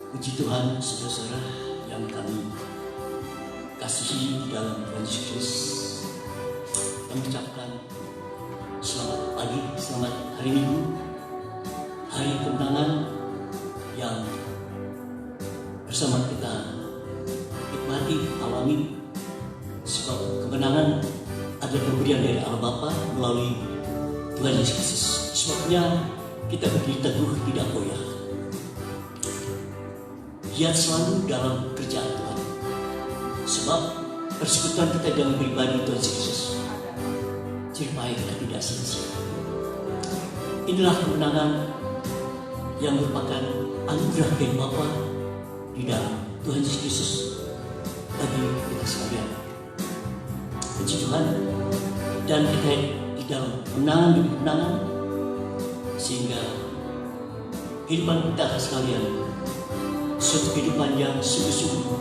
Puji Tuhan, saudara-saudara yang kami kasihi di dalam Tuhan Yesus. Kami ucapkan selamat pagi, selamat hari Minggu, hari kemenangan yang bersama kita nikmati, alami. Sebab kemenangan adalah pemberian dari Allah Bapa melalui Tuhan Yesus Kristus. Sebabnya kita berdiri teguh, tidak goyah. Giat selalu dalam kerjaan Tuhan. Sebab persekutuan kita dalam pribadi Tuhan Yesus, supaya kita tidak sia-sia. Inilah kemenangan yang merupakan anugerah dari Bapa di dalam Tuhan Yesus Kristus bagi kita sekalian. Puji Tuhan, dan kita di dalam kemenangan demi kemenangan, sehingga kehidupan kita sekalian suatu kehidupan yang sungguh-sungguh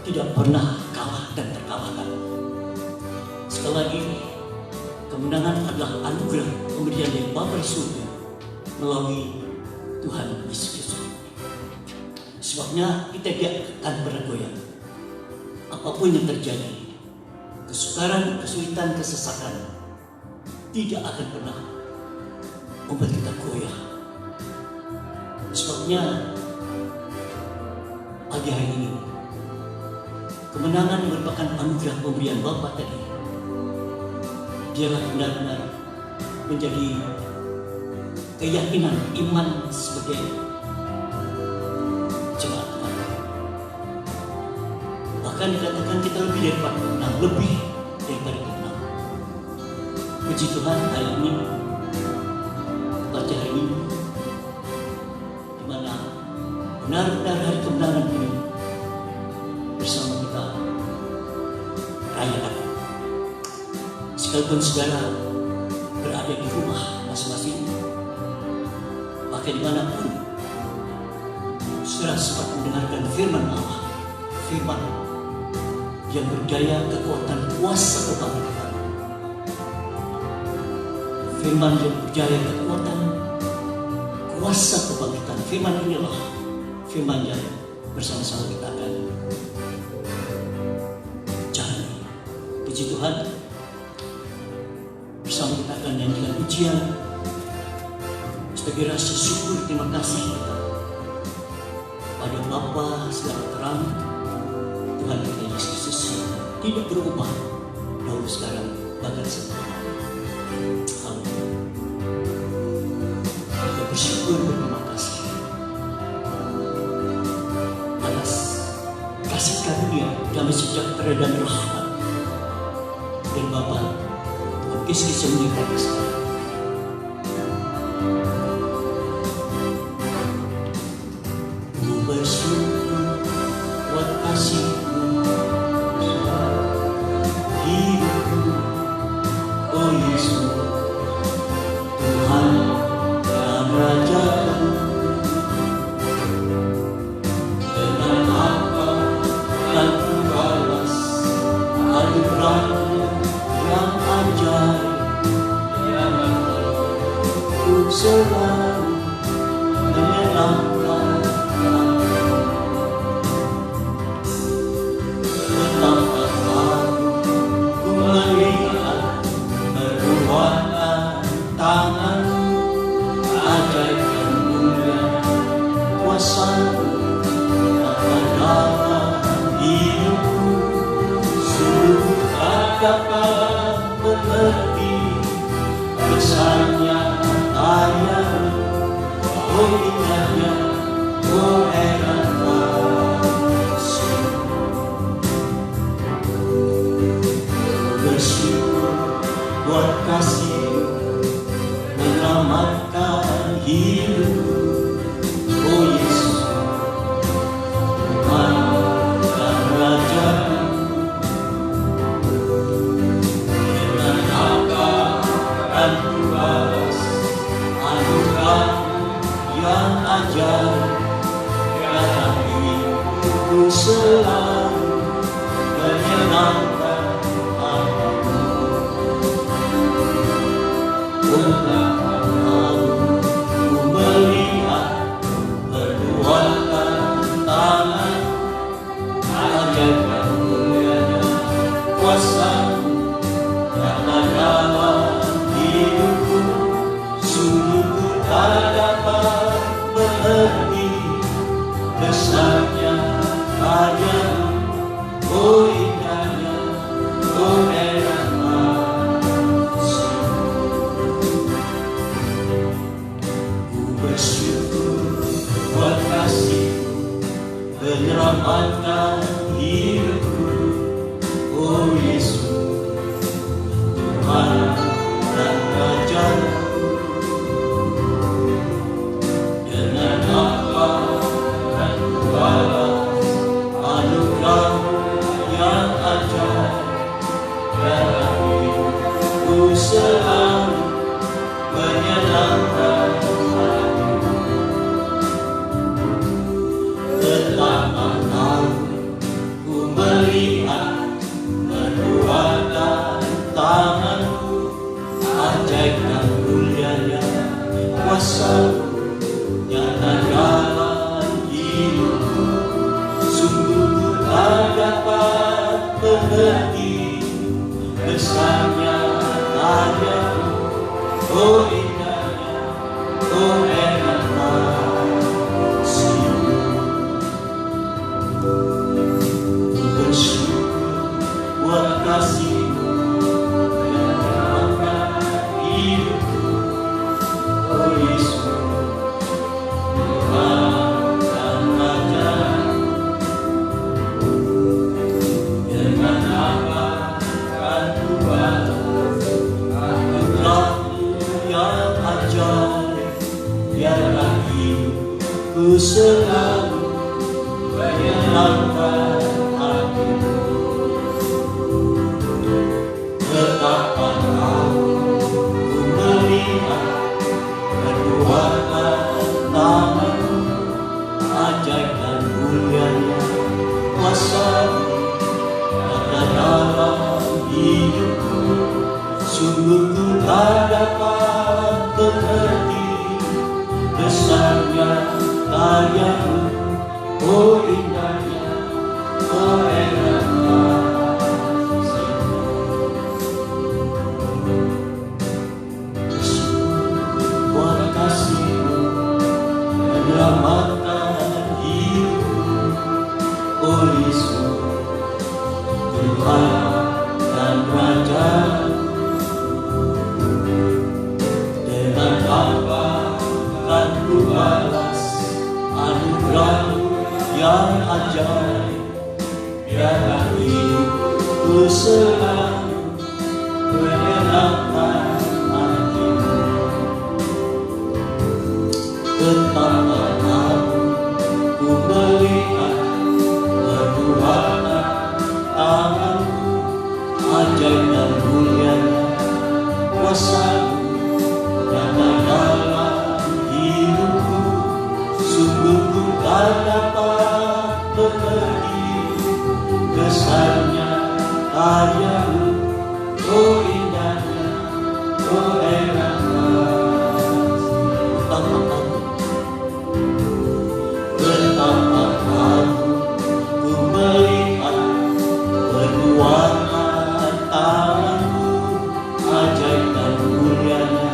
tidak pernah kalah dan terkalahkan. Sekali lagi, kemenangan adalah anugerah pemberian dari Bapa di surga melalui Tuhan Yesus Kristus. Sebabnya kita tidak akan pernah goyah. Apapun yang terjadi, kesukaran, kesulitan, kesesakan tidak akan pernah membuat kita goyah. Sebabnya pagi hari ini kemenangan merupakan anugerah pemberian Bapa tadi. Dialah benar-benar menjadi keyakinan iman sebagai jemaat Tuhan. Bahkan dikatakan kita lebih daripada pemenang, lebih daripada pemenang. Puji Tuhan, hari ini pada hari ini di mana benar-benar hari kemenangan ini bersama kita rayakan. Sekalipun saudara berada di rumah masing-masing, bahkan dimanapun saudara sempat mendengarkan firman Allah, firman yang berdaya kekuatan kuasa kebangkitan, firman yang berdaya kekuatan kuasa kebangkitan. Firman inilah firman yang bersama-sama kita akan jalani. Puji Tuhan, bersama kita akan nyanyikan pujian sebagai rasa syukur terima kasih kita pada Bapa segala terang, Tuhan kita Yesus Kristus, tidak berubah dahulu sekarang bahkan selamanya. Haleluya. Kita bersyukur berterima kasih atas kasih karunia, damai sejahtera dan rahmat dari Bapa Tuhan Yesus yang menyertai sekalian. Ku bersyukur buat kasih-Mu hidupku, oh Yesus, Tuhan dan Raja-Ku. Dengan apa akan ku balas anugerah-Mu yang ajaib, yang ku selalu menyenangkan hati. Betapa haru ku melihat perbuatan tangan-Mu, ajaib dan mulia kuasa-Mu akan dalam hidupku. Sungguh tak dapat mengerti besarnya karya-Mu, oh indahnya, oh heran kasih. Bersyukur buat kasih-Mu menyelamatkan hidupku, oh Yesus, Tuhan dan Raja-Ku. Dengan apa akan ku balas anugerah-Mu yang ajaib, dalam hidupku selalu menyenangkan hati-Mu. Betapa haru ku melihat mengerti besarnya karya, oh indahnya, oh enak kasih. Ku bersyukur buat kasih menyelamatkan hidupku, oh Yesus, Tuhan dan Rajaku. Dengan apa kan ku balas anugerah yang ajaib, dalam hidupku selalu menyenangkan hatimu. Betapa tahu ku melihat perbuatan tanganmu, ajaib dan mulianya kuasa-Mu nyata dalam hidupku. Sungguh ku tak dapat mengerti besarnya karya-Mu, oh indahnya, oh enak kasih-Mu. Ku bersyukur buat kasih-Mu yang menyelamatkan hidupku, oh Yesus, Tuhan dan Rajaku. Dengan apa kan ku balas anugerah-Mu yang ajaib, biarlah hidupku selalu menyenangkan hatimu. Betapa tahu ku melihat perbuatan tangan-Mu, ajaib dan mulianya kuasa-Mu nyata dalam hidupku. Sungguh ku tak dapat mengerti besarnya karya-Mu, oh indahnya, oh enak kasih-Mu. Buat kasih-Mu menyelamatkan hidupku, oh Yesus, Tuhan dan Rajaku. Dengan apa kan ku balas anugerah-Mu yang ajaib, biarlah hidupku selalu menyenangkan hatimu. Betapa tahu ku melihat perbuatan tangan-Mu, ajaib dan mulianya kuasa-Mu nyata dalam hidupku. Sungguh ku tak dapat mengerti besarnya karya-Mu, oh indahnya, oh enak kasih-Mu. Betapa tahu ku melihat perbuatan tangan-Mu, ajaib dan mulianya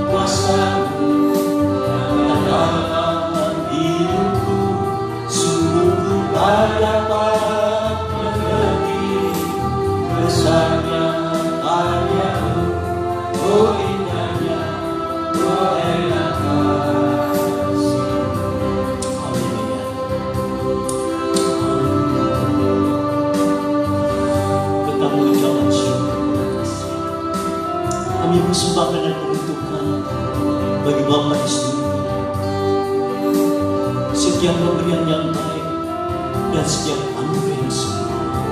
kuasa-Mu nyata dalam hidupku. Sungguh ku tak dapat mengerti besarnya karya-Mu, oh indahnya, oh enak kasih-Mu. Haleluya. Betapa ucapan syukur dan kasih kami persembahkan dan peruntukkan bagi Bapa di surga. Setiap pemberian yang baik dan setiap anugerah yang sempurna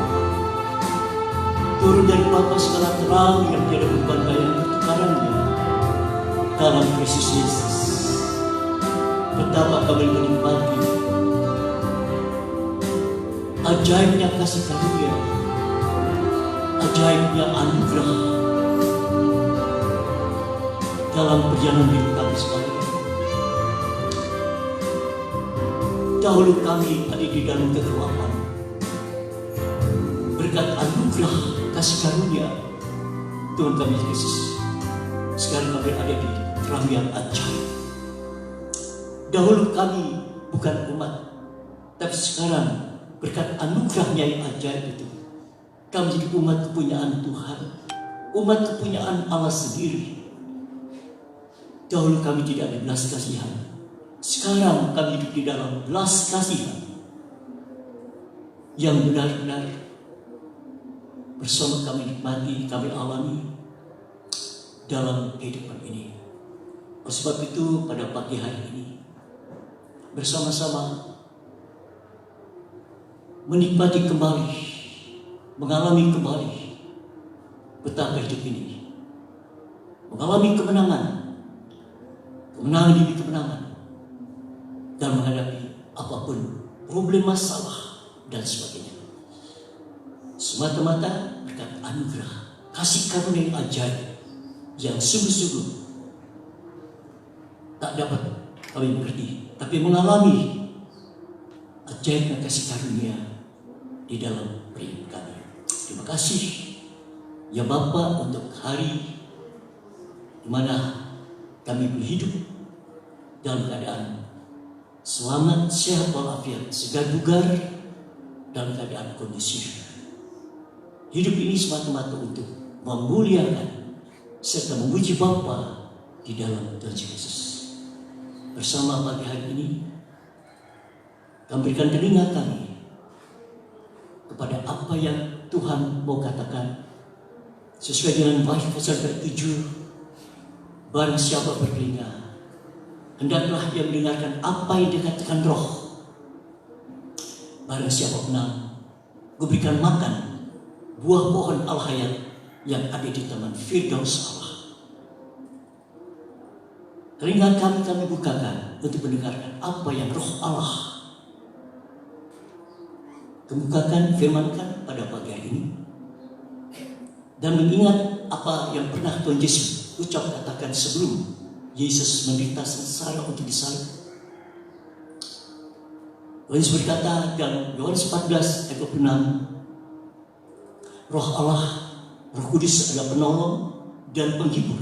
turun dari Bapa segala terang yang tiada beban daya pertukarannya dalam Kristus Yesus. Betapa kami menikmati ajaibnya kasih karunia, ajaibnya anugerah dalam perjalanan hidup kami sekalian. Dahulu kami ada di dalam kegelapan, berkat anugerah kasih karunia Tuhan kami Yesus. Sekarang kami ada di terang yang ajaib. Dahulu kami bukan umat, tapi sekarang berkat anugerahnya yang ajaib itu, kami jadi umat kepunyaan Tuhan, umat kepunyaan Allah sendiri. Dahulu kami tidak ada belas kasihan, sekarang kami hidup di dalam belas kasihan yang benar-benar bersama kami nikmati, kami alami dalam kehidupan ini. Oleh sebab itu pada pagi hari ini bersama-sama menikmati kembali, mengalami kembali betapa hidup ini, mengalami kemenangan demi kemenangan, dan menghadapi apapun problem, masalah dan sebagainya, semata-mata berkat anugerah kasih karunia yang ajaib yang sungguh-sungguh tak dapat kami mengerti, tapi mengalami ajaibnya kasih karunia di dalam hidup kami. Terima kasih ya Bapa untuk hari di mana kami berhidup dalam keadaan selamat, sehat walafiat, segar bugar, dalam keadaan kondusif. Hidup ini semata-mata untuk memuliakan serta memuji Bapa di dalam Tuhan Yesus. Bersama pagi hari ini kami berikan telinga kami kepada apa yang Tuhan mau katakan sesuai dengan Wahyu pasal 7. Barang siapa bertelinga, hendaklah dia mendengarkan apa yang dikatakan Roh. Barang siapa menang, kuberikan makan buah pohon al-hayat yang ada di taman Firdaus Allah. Telinga kami bukakan untuk mendengarkan apa yang Roh Allah kemukakan, firmankan pada pagi hari ini, dan mengingat apa yang pernah Tuhan Yesus katakan sebelum Yesus menderita sengsara untuk disalib. Tuhan Yesus berkata dalam Yohanes 14 ayat 26, Roh Allah, Roh Kudus adalah penolong dan penghibur,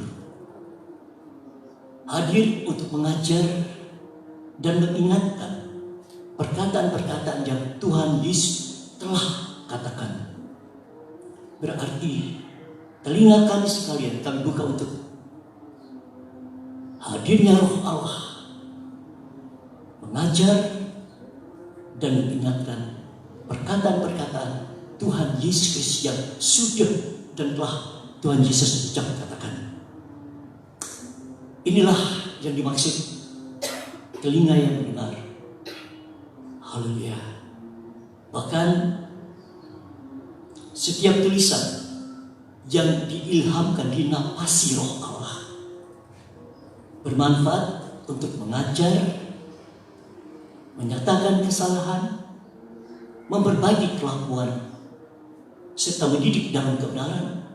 hadir untuk mengajar dan mengingatkan perkataan-perkataan yang Tuhan Yesus telah katakan. Berarti telinga kami sekalian kami buka untuk hadirnya Roh Allah mengajar dan mengingatkan perkataan-perkataan Tuhan Yesus Kristus yang sudah dan telah Tuhan Yesus katakan. Inilah yang dimaksud telinga yang mendengar. Haleluya. Bahkan setiap tulisan yang diilhamkan, dinapasi Roh Allah, bermanfaat untuk mengajar, menyatakan kesalahan, memperbaiki kelakuan, serta mendidik dalam kebenaran.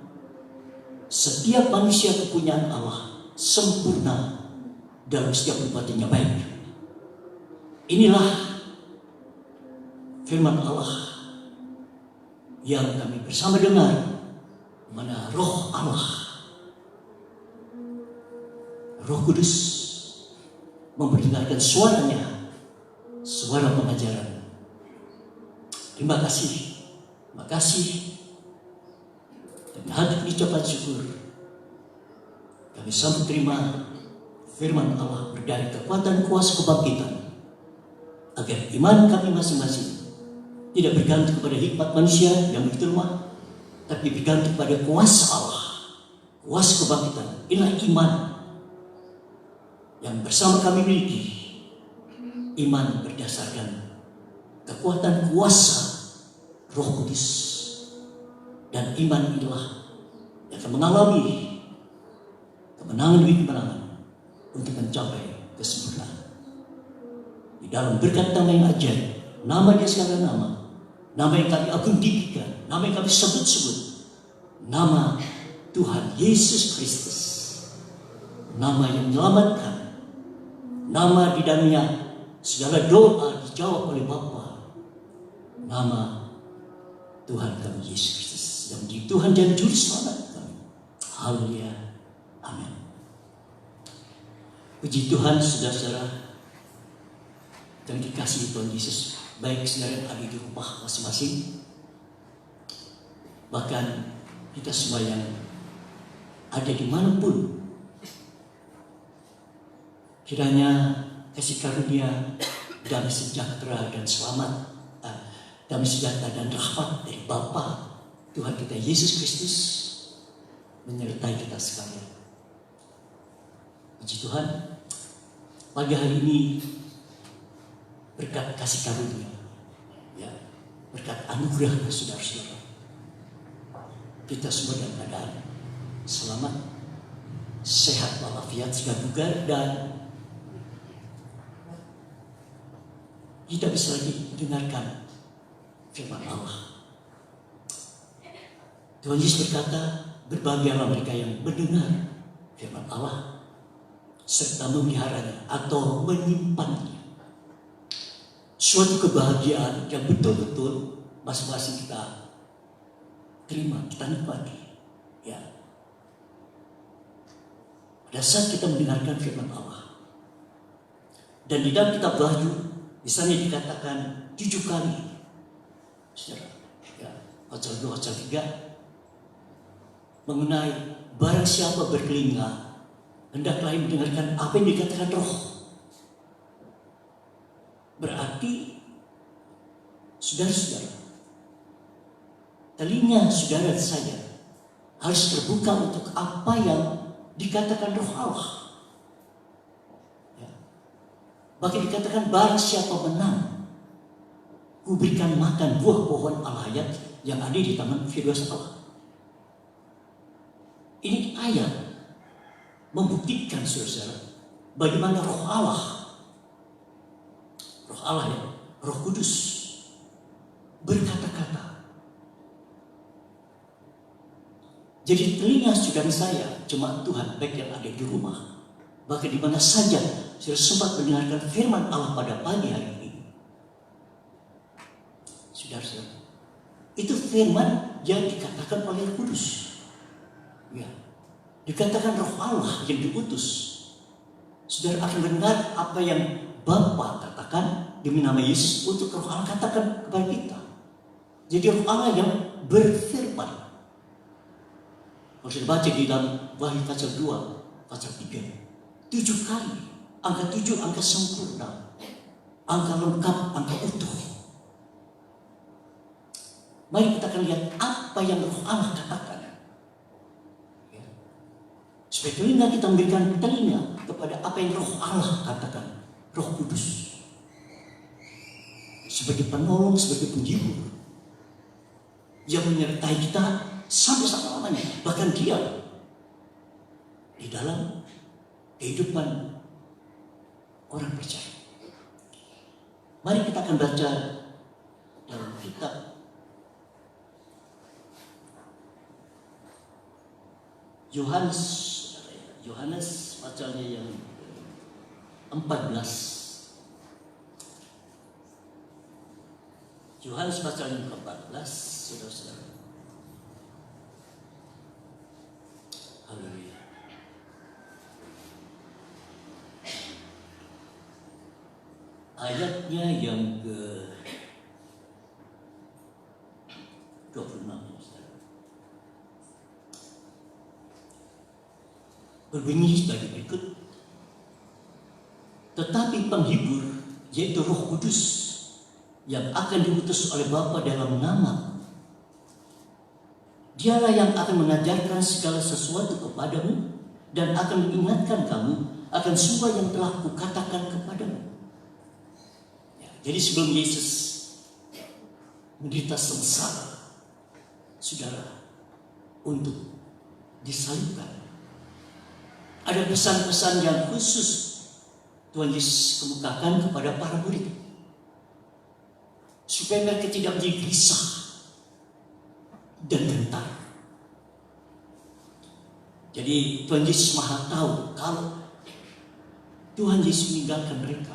Setiap manusia kepunyaan Allah sempurna dalam setiap perbuatannya baik. Inilah firman Allah yang kami bersama dengar, mana Roh Allah, Roh Kudus memperdengarkan suaranya, suara pengajaran. Terima kasih, terima kasih. Dan hati ucapan syukur kami sambut terima firman Allah berdari kekuatan kuasa kebangkitan, agar iman kami masing-masing tidak bergantung kepada hikmat manusia yang begitu lemah, tapi bergantung pada kuasa Allah, kuasa kebangkitan. Inilah iman yang bersama kami miliki, iman berdasarkan kekuatan kuasa Roh Kudus, dan iman inilah yang akan mengalami kemenangan demi kemenangan untuk mencapai kesempurnaan di dalam berkat nama yang ajaib, nama dia segala nama yang kami agung tinggikan, nama yang kami sebut-sebut, nama Tuhan Yesus Kristus, nama yang menyelamatkan, nama di dalamnya segala doa dijawab oleh Bapa, nama Tuhan kami Yesus Kristus yang menjadi Tuhan dan Juru Selamat kami. Haleluya, amin. Puji Tuhan, saudara-saudara, dan dikasihi Tuhan Yesus, baik saudara yang ada di rumah masing-masing, bahkan kita semua yang ada dimanapun, kiranya kasih karunia, damai sejahtera dan selamat, damai sejahtera dan rahmat dari Bapa Tuhan kita Yesus Kristus menyertai kita sekalian. Puji Tuhan, pagi hari ini berkat kasih karunia, ya, berkat anugerah saudara-saudara, kita semua dalam keadaan selamat, sehat walafiat, segala bugar, dan kita bisa lagi mendengarkan firman Allah. Tuhan Yesus berkata, berbahagialah mereka yang mendengar firman Allah serta memeliharanya atau menyimpannya. Suatu kebahagiaan yang betul-betul masing-masing kita terima, kita nikmati. Ya. Pada saat kita mendengarkan firman Allah, dan di dalam kitab Wahyu misalnya dikatakan 7 kali, saudara, ya, pasal 2, pasal 3, mengenai barang siapa bertelinga hendaklah mendengarkan apa yang dikatakan Roh. Berarti, saudara-saudara, telinga saudara saya harus terbuka untuk apa yang dikatakan Roh Allah. Ya. Bahkan dikatakan barang siapa menang, kuberikan makan buah pohon al-hayat yang ada di taman Firdaus Allah. Ini ayat membuktikan saudara-saudara bagaimana Roh Allah ya, Roh Kudus berkata-kata. Jadi telinga saudara saya cuma Tuhan, baik yang ada di rumah, bahkan di mana saja saya sempat mendengarkan firman Allah pada pagi hari ini. Saudara-saudara, itu firman yang dikatakan oleh Roh Kudus. Ya, dikatakan Roh Allah yang diutus. Saudara akan mendengar apa yang Bapa katakan demi nama Yesus untuk Roh Allah katakan kepada kita. Jadi Roh Allah yang berfirman. Kalau kita baca di dalam Wahyu pasal 2, pasal 3, 7 kali. Angka 7, angka sempurna, angka lengkap, angka utuh. Mari kita akan lihat apa yang Roh Allah katakan. Supaya telinga kita memberikan telinga kepada apa yang Roh Allah katakan. Roh Kudus sebagai penolong, sebagai penghibur yang menyertai kita sampai selama-lamanya. Bahkan dia di dalam kehidupan orang percaya. Mari kita akan baca dalam kitab Yohanes pasalnya yang 14. Yohanes pasal yang ke-14, saudara-saudara. Haleluya. Ayatnya yang ke-26. Berbunyi sebagai berikut. Tetapi penghibur, yaitu Roh Kudus, yang akan diutus oleh Bapa dalam nama, dialah yang akan mengajarkan segala sesuatu kepadamu dan akan mengingatkan kamu akan semua yang telah kukatakan kepadamu. Ya, jadi sebelum Yesus menderita sengsara, saudara, untuk disalibkan, ada pesan-pesan yang khusus Tuhan Yesus kemukakan kepada para murid, supaya mereka tidak menjadi gelisah dan gentar. Jadi Tuhan Yesus Maha tahu kalau Tuhan Yesus meninggalkan mereka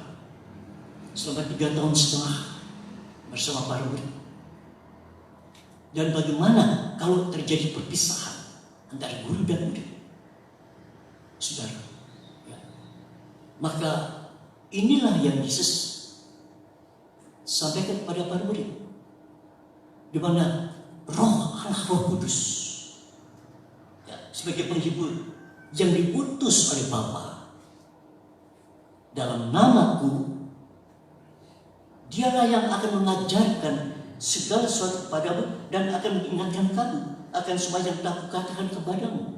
selama 3,5 tahun bersama para murid. Dan bagaimana kalau terjadi perpisahan antara guru dan murid? Saudara, ya. Maka inilah yang Yesus sampaikan kepada para murid, di mana Roh Allah, Roh Kudus, ya, sebagai penghibur yang diutus oleh Bapa dalam namaku, dialah yang akan mengajarkan segala sesuatu kepadamu dan akan mengingatkan kamu akan semua yang telah kukatakan kepadamu.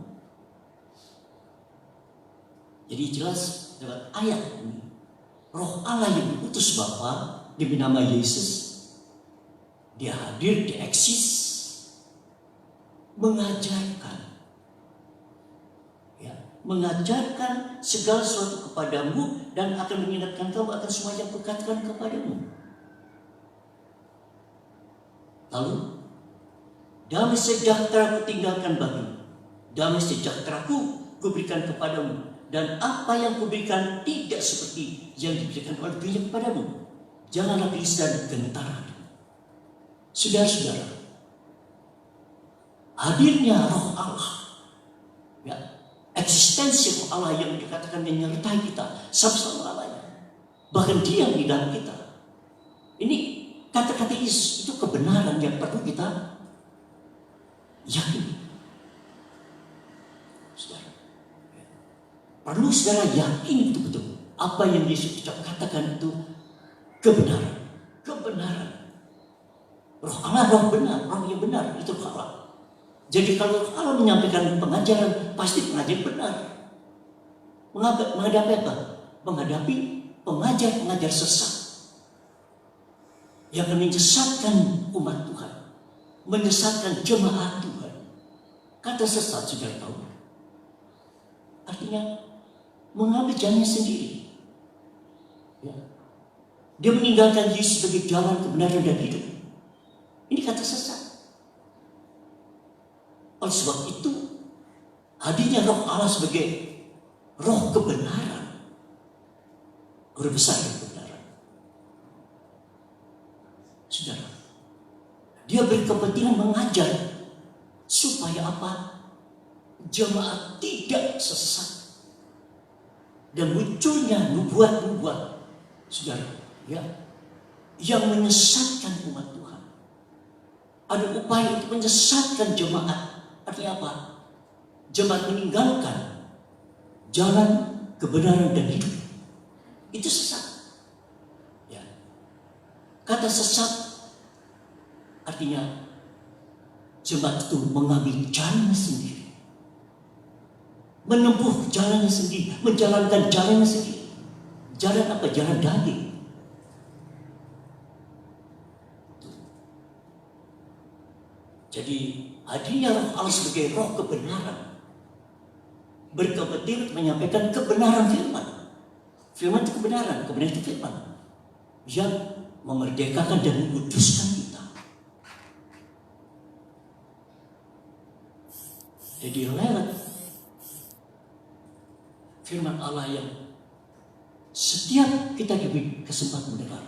Jadi jelas dalam ayat ini, Roh Allah yang diutus Bapa demi nama Yesus, dia hadir, dia eksis, mengajarkan, ya, mengajarkan segala sesuatu kepadamu dan akan mengingatkan kamu akan semua yang kukatakan kepadamu. Lalu, damai sejahtera ku tinggalkan bagimu, damai sejahtera ku berikan kepadamu, dan apa yang kuberikan tidak seperti yang diberikan oleh dunia kepadamu. Janganlah gelisah dan gentar hati. Saudara-saudara, hadirnya Roh Allah, ya, eksistensi Roh Allah yang dikatakan menyertai kita sampai lamanya, bahkan diam di dalam kita. Ini kata-kata Yesus itu kebenaran yang perlu kita yakini. Saudara, perlu saudara yakin betul-betul apa yang Yesus katakan itu kebenaran. Kebenaran. Roh Allah, roh benar, roh yang benar, itu Roh Allah. Jadi kalau Roh Allah menyampaikan pengajaran, pasti pengajaran benar. Menghadapi apa? Menghadapi pengajar-pengajar sesat yang menyesatkan umat Tuhan, menyesatkan jemaat Tuhan. Kata sesat, sudah tahu, artinya mengambil jalannya sendiri. Ya. Dia meninggalkan Yesus sebagai jalan kebenaran dan hidup. Ini kata sesat. Oleh sebab itu, hadirnya Roh Allah sebagai roh kebenaran, guru besar kebenaran. Saudara, dia berkepentingan mengajar supaya apa? Jemaat tidak sesat. Dan munculnya nubuat-nubuat, saudara, ya, yang menyesatkan umat Tuhan. Ada upaya untuk menyesatkan jemaat. Artinya apa? Jemaat meninggalkan jalan kebenaran dan hidup. Itu sesat. Ya. Kata sesat artinya jemaat itu mengambil jalannya sendiri, menempuh jalannya sendiri, menjalankan jalannya sendiri. Jalan apa? Jalan daging. Jadi hadirnya Roh Allah sebagai roh kebenaran, berkepentingan menyampaikan kebenaran firman. Firman itu kebenaran, kebenaran itu firman yang memerdekakan dan menguduskan kita. Jadi lewat firman Allah yang setiap kita diberi kesempatan mendengar,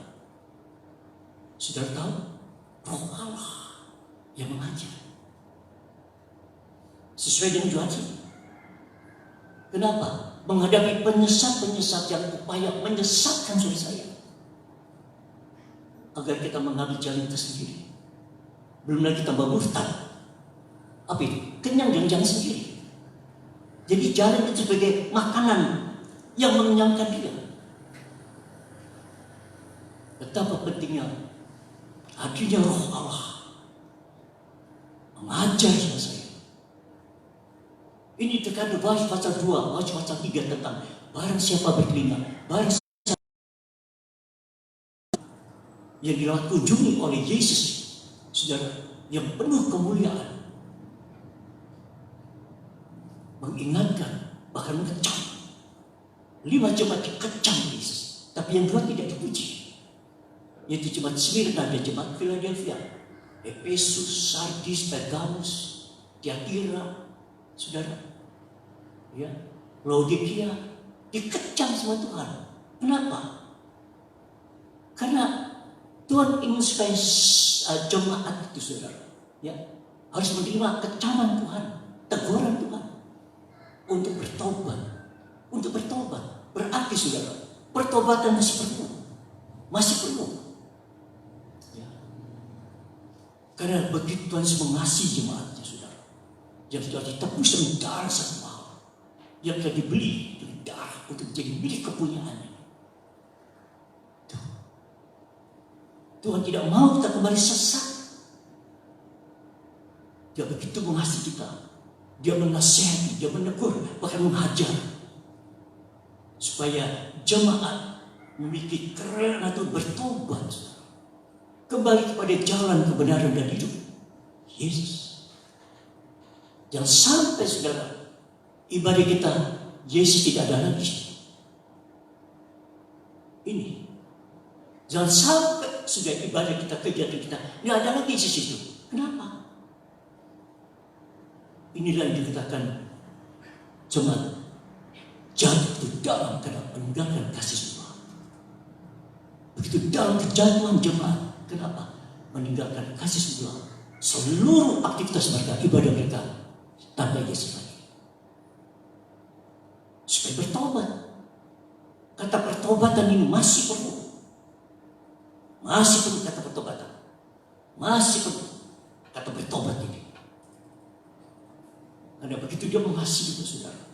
sudah tahu, Roh Allah yang mengajar sesuai dengan Yohanes. Kenapa? Menghadapi penyesat-penyesat yang upaya menyesatkan saudara saya, agar kita mengambil jalan itu sendiri. Belum lagi tambah murtad. Apa itu? Kenyang dengan jalan sendiri. Jadi jalan itu sebagai makanan yang mengenyangkan dia. Betapa pentingnya hadirnya Roh Allah mengajar saya. Ini terkandung Wahyu pasal 2, Wahyu pasal 3 tentang barang siapa bertelinga, barang siapa yang dilawat kunjungi oleh Yesus, saudara, yang penuh kemuliaan, mengingatkan, bahkan mengecam. 5 jemaat dikecam Yesus, tapi yang 2 tidak dipuji, yaitu jemaat Smyrna dan jemaat Philadelphia, Efesus, Sardis, Pergamus, Tiatira, saudara, ya, Laodikia, dikecam sama Tuhan. Kenapa? Karena Tuhan ingin supaya jemaat itu, saudara, ya, harus menerima kecaman Tuhan, teguran Tuhan, untuk bertobat, Berarti, saudara, pertobatan masih perlu, Karena begitu Tuhan mengasihi jemaatnya, saudara, yang sudah ditebus dengan darah sangat mahal, yang telah dibeli dengan darah untuk menjadi milik kepunyaannya. Tuhan tidak mau kita kembali sesat. Dia begitu mengasihi kita. Dia menasihati, dia menegur, bahkan menghajar. Supaya jemaat memiliki kerelaan untuk bertobat. Kembali kepada jalan kebenaran dan hidup Yesus. Jangan sampai, saudara, ibadah kita Yesus tidak ada lagi. Ini. Jangan sampai sudah ibadah kita, kegiatan kita tidak ada lagi Yesus itu. Kenapa? Inilah yang dikatakan jemaat jatuh dalam karena meninggalkan kasih Tuhan. Begitu dalam kejatuhan jemaat, kenapa? Meninggalkan kasih Tuhan. Seluruh aktivitas mereka, ibadah mereka tanpa Yesus lagi. Supaya bertobat. Kata pertobatan ini masih perlu. Masih perlu kata pertobatan. Masih perlu kata bertobat ini. Karena begitu dia mengasihi kita, saudara.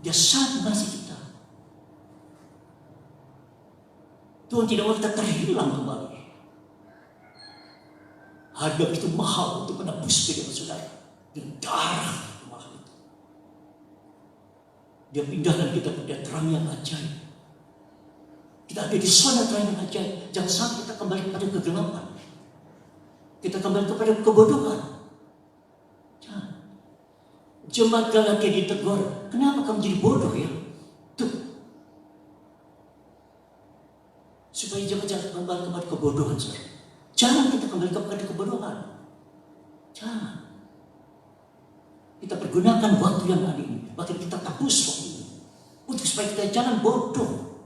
Dia sangat mengasihi kita. Tuhan tidak mau kita terhilang kembali. Harga itu mahal untuk menebus kehidupan saudara. Dan darah mahal itu. Dia pindahkan kita pada terang yang ajaib. Kita ada di sana terang yang ajaib. Jangan sampai kita kembali pada kegelapan. Kita kembali kepada kebodohan. Jemaat Galatia ditegur, kenapa kamu jadi bodoh ya? Tuh. Supaya jemaat jangan kembali kepada kebodohan. Saudara. Jangan kita kembali kepada kebodohan. Jangan. Kita pergunakan waktu yang ada ini. Bahkan kita tabus waktu ini. Untuk supaya kita jangan bodoh.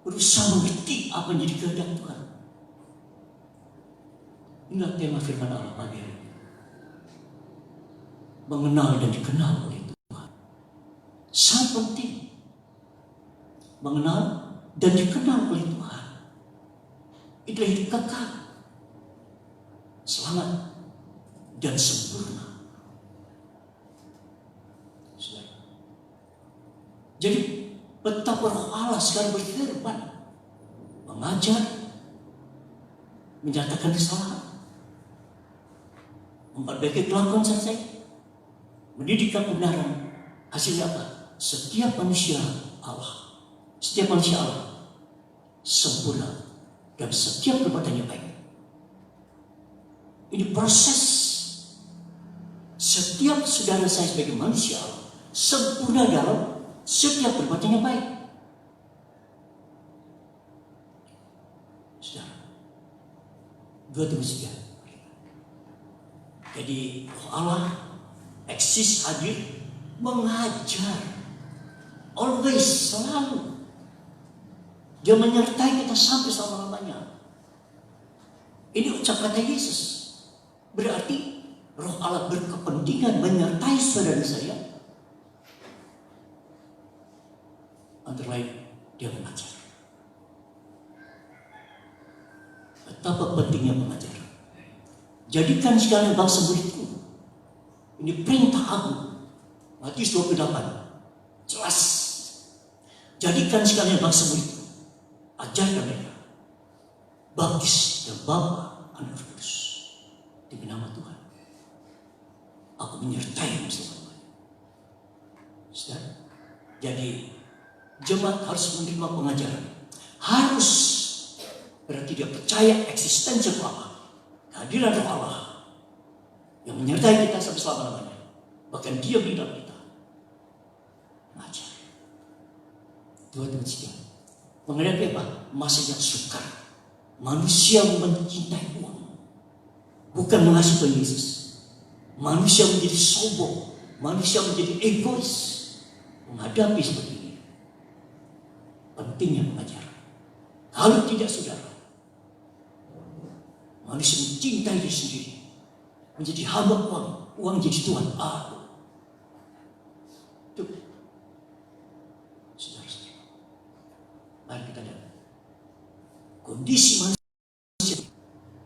Berusaha mengerti apa yang jadi kehendak Tuhan. Inilah tema firman Allah pagi hari ini. Mengenal dan dikenal oleh Tuhan. Sangat penting. Mengenal dan dikenal oleh Tuhan. Itulah hidup kekal. Selamat dan sempurna. Jadi betapa Roh Allah sekarang berfirman, mengajar, menyatakan kesalahan, memperbaiki kelakuan saya, mendidik kebenaran. Hasilnya apa? Setiap manusia Allah sempurna dan setiap perbuatannya baik. Ini proses. Setiap saudara saya sebagai manusia Allah sempurna dalam setiap perbuatannya baik. Saudara, 2:3. Jadi Allah eksis, hadir, mengajar. Always, selalu. Dia menyertai kita sampai selama-lamanya. Ini ucap kata Yesus. Berarti Roh Allah berkepentingan menyertai saudara saya. Antara lain, dia mengajar. Betapa pentingnya mengajar. Jadikan sekalian bangsa muridku. Ini perintah agung. Matius 28. Jelas. Jadikan sekalian bangsa muridku. Ajarkan mereka. Baptis dan Bapa, Anak, Roh Kudus. Demi nama Tuhan. Aku menyertai selama. Jadi jemaat harus menerima pengajaran. Harus. Berarti dia percaya eksistensi Allah. Kehadiran Roh Allah yang menyertai kita sampai selama-lamanya. Bahkan dia bilang kita mengajar. 2:3. Menghadapi apa? Masa yang sukar. Manusia mencintai uang, bukan mengasihi Tuhan Yesus. Manusia menjadi sombong, manusia menjadi egois. Menghadapi seperti ini, pentingnya mengajar. Kalau tidak, saudara, manusia mencintai diri sendiri, menjadi hamba uang, uang jadi Tuhan. Itu, saudara-saudara, mari kita lihat kondisi manusia.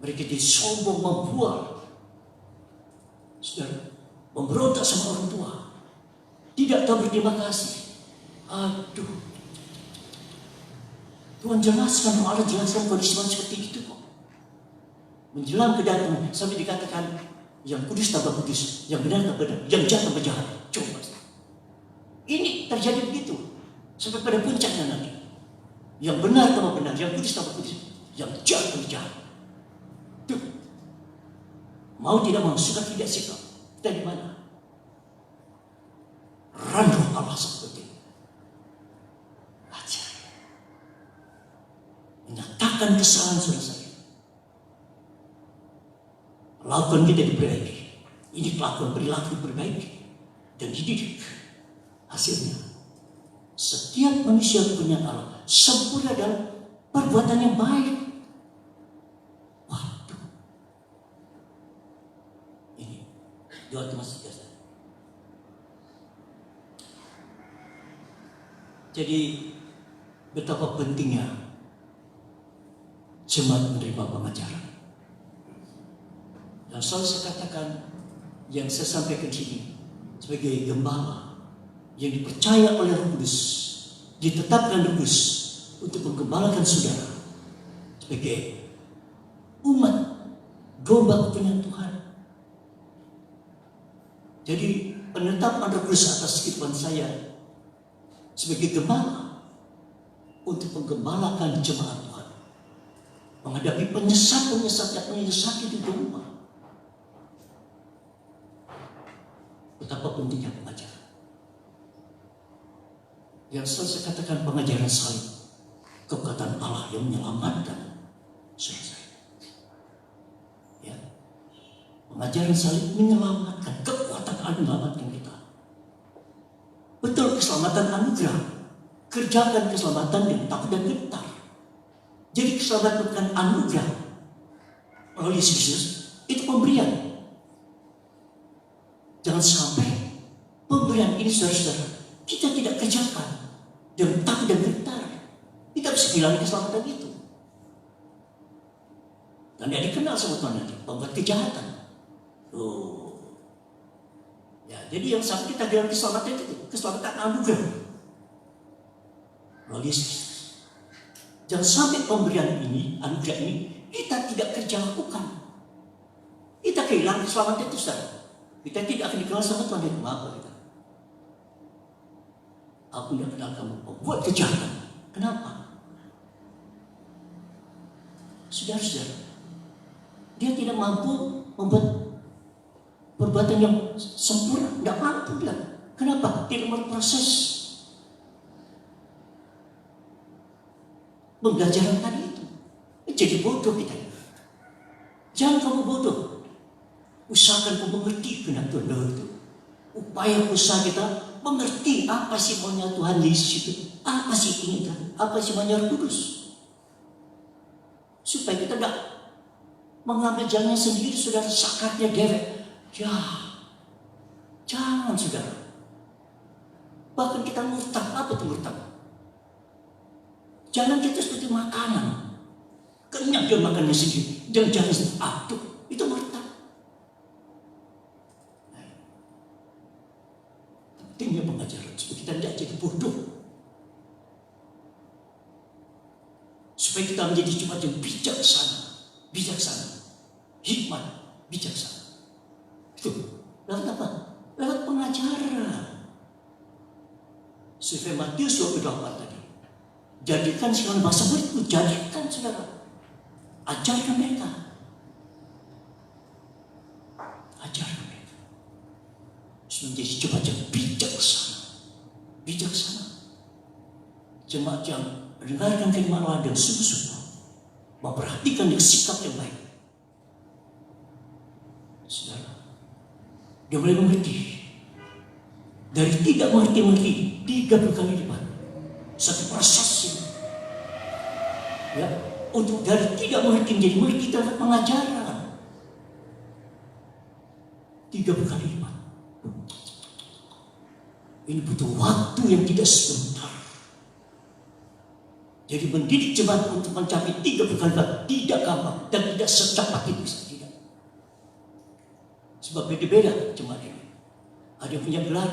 Mereka Mereka jadi sombong, membual. Saudara, memberontak sama orang tua. Tidak tahu berterima kasih. Aduh. Tuhan jelaskan, Allah jelaskan kondisi manusia seperti itu kok. Menjelang kedatangan sampai dikatakan yang kudus tambah kudus, yang benar tambah benar, yang jahat tambah jahat. Coba. Ini terjadi begitu sampai pada puncaknya nanti. Yang benar tambah benar, yang kudus tambah kudus, yang jahat tambah jahat. Tuh. Mau tidak mau, suka tidak suka. Kita di mana? Randuh Allah seperti itu. Ajar. Menyatakan kesalahan saudara saya. Lakukan kita diperbaiki. Ini kelakuan perilaku diperbaiki dan dididik. Hasilnya, setiap manusia punya Allah sempurna dalam perbuatan yang baik. Waduh, ini doa termasuk biasa. Jadi betapa pentingnya jemaat menerima pengajaran. Dan selalu saya katakan, yang saya sampaikan di sini sebagai gembala yang dipercaya oleh Roh Kudus, ditetapkan Roh Kudus untuk menggembalakan saudara sebagai umat domba kepunyaan Tuhan. Jadi penetapan Roh Kudus atas kehidupan saya sebagai gembala untuk menggembalakan jemaat Tuhan, menghadapi penyesat-penyesat yang menyesatkan di rumah. Betapa pentingnya pengajaran. Yang selalu saya katakan, pengajaran salib, kekuatan Allah yang menyelamatkan saudara. Ya, pengajaran salib menyelamatkan, kekuatan Allah menyelamatkan kita. Betul, keselamatan anugerah. Kerjakan keselamatan dengan takut dan gentar. Jadi keselamatan bukan anugerah melalui Yesus Kristus, itu pemberian. Jangan sampai pemberian ini saudara-saudara kita tidak kerjakan dengan takut dan gentar. Kita bisa hilang keselamatan itu. Dan dia dikenal sama Tuhan nanti, pembuat kejahatan. Ya, jadi yang sampai kita hilang keselamatan itu keselamatan anugerah melalui Yesus. Jangan sampai pemberian ini, anugerah ini kita tidak kerja lakukan. Kita kehilangan keselamatan itu saudara. Kita tidak akan dikenal sama Tuhan. Itu apa kita? Aku tidak kenal kamu, membuat kejahatan. Kenapa? Saudara-saudara, dia tidak mampu membuat perbuatan yang sempurna. Tidak mampu dia. Kenapa? Tidak berproses pembelajaran tadi itu. Jadi bodoh kita. Jangan kamu bodoh. Usahakan kamu mengerti kehendak Tuhan itu. Upaya usaha kita mengerti apa sih maunya Tuhan Yesus itu. Apa sih inginkan. Apa sih maunya Roh Kudus. Supaya kita tidak mengambil jalannya sendiri, saudara, sakatnya dewek. Ya, jangan saudara. Bahkan kita murtad. Apa itu murtad? Jangan kita seperti makanan. Kenyang dia makannya sendiri. Jangan aduh, itu murtad. Pentingnya pengajaran supaya kita tidak jadi bodoh. Supaya kita menjadi jemaat yang bijaksana, hikmat, bijaksana. Itu lewat apa? Lewat pengajaran. Survei Matius 28 tadi. Jadikan segala bahasa muridku, jadikan saudara. Ajarkan mereka. Ajarkan mereka. Menjadi jemaat yang bijaksana. Jemaat yang mendengarkan firman Allah dan sungguh-sungguh memperhatikan dengan sikap yang baik. Saudara, dia mulai mengerti. Dari tidak mengerti 30 kali lipat. Satu proses ini. Ya, untuk dari tidak mengerti menjadi mengerti terhadap pengajaran. 30 kali lipat. Ini butuh waktu yang tidak sebentar. Jadi mendidik jemaat untuk mencapai 3 kali lipat tidak gampang dan tidak secepat itu, tidak. Sebab beda-beda jemaat ini. Ada yang punya gelar,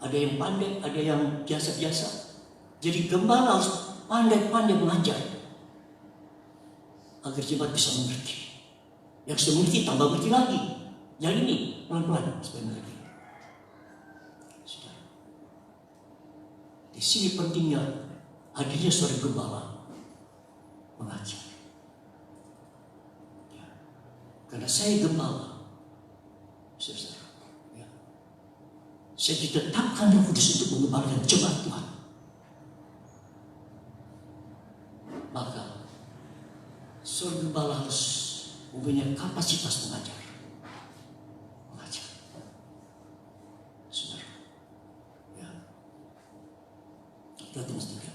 ada yang pandai, ada yang biasa-biasa. Jadi gembala harus pandai-pandai mengajar agar jemaat bisa mengerti. Yang sudah mengerti tambah mengerti lagi. Yang ini pelan-pelan supaya mengerti. Sudah. Di sini pentingnya hadirnya seorang gembala mengajar. Ya. Karena saya gembala, saudara. Ya. Saya ditetapkan Roh Kudus untuk mengembalakan jemaat Tuhan. Maka seorang gembala harus mempunyai kapasitas mengajar. Saudara. Ya. Kita mestikan.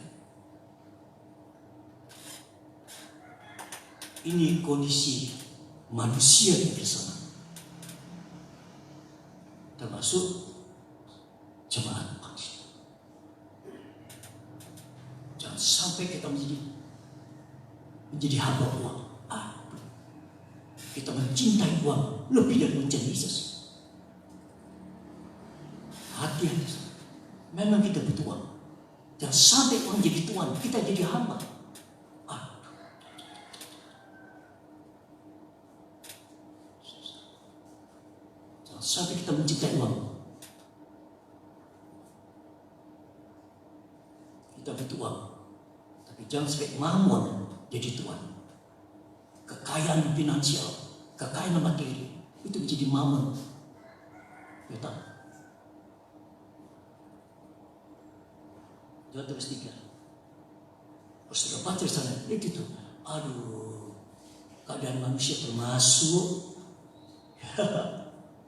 Ini kondisi manusia di bersama, termasuk jemaat manusia. Jangan sampai kita menjadi hamba uang. Kita mencintai uang lebih dari mencintai Yesus. Hati-hati. Memang kita butuh uang. Jangan sampai uang jadi tuan, kita jadi hamba. Jangan sampai kita mencintai uang. Kita butuh uang. Tapi jangan sampai mamon jadi tuan. Kekayaan finansial, kekayaan materi itu menjadi mamon. Ya, Jangan terus tiga. Pas sudah baca sana, itu tuh, aduh, keadaan manusia termasuk,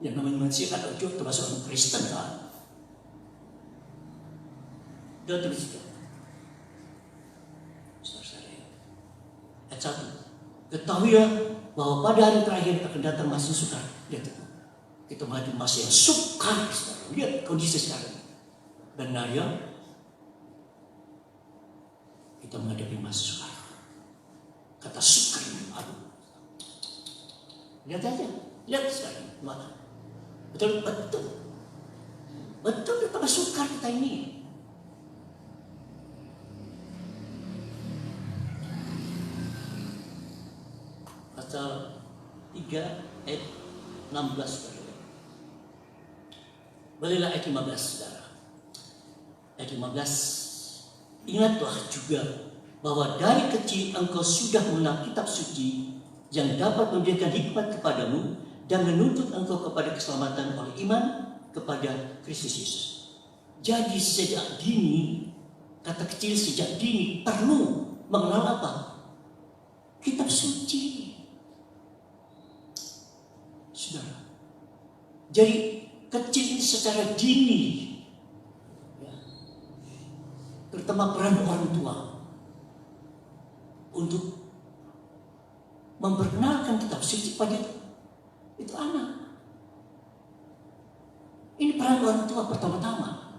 yang namanya manusia kan juga termasuk orang Kristen kan. Jangan terus tiga. Saudara-saudara, ayat 1. Ketahuilah bahwa pada hari terakhir akan datang masa sukar. Lihat itu. Kita menghadapi masa yang sukar. Lihat kondisi sekarang. Benar ya? Kita menghadapi masa sukar. Kata sukar ini, aduh. Lihat aja. Lihat sekarang. Mana? Betul, betul. Betul betapa sukar kita ini. Pasal 3 ayat 16, saudara. Balilah ayat 15, saudara. Ayat 15. Ingatlah juga bahwa dari kecil engkau sudah mengenal kitab suci yang dapat memberikan hikmat kepadamu dan menuntut engkau kepada keselamatan oleh iman kepada Kristus Yesus. Jadi sejak dini, kata kecil sejak dini perlu mengenal apa? Kitab suci. Saudara, jadi kecil ini secara dini, ya, terutama peran orang tua untuk memperkenalkan kitab suci pada itu anak. Ini peran orang tua pertama-tama.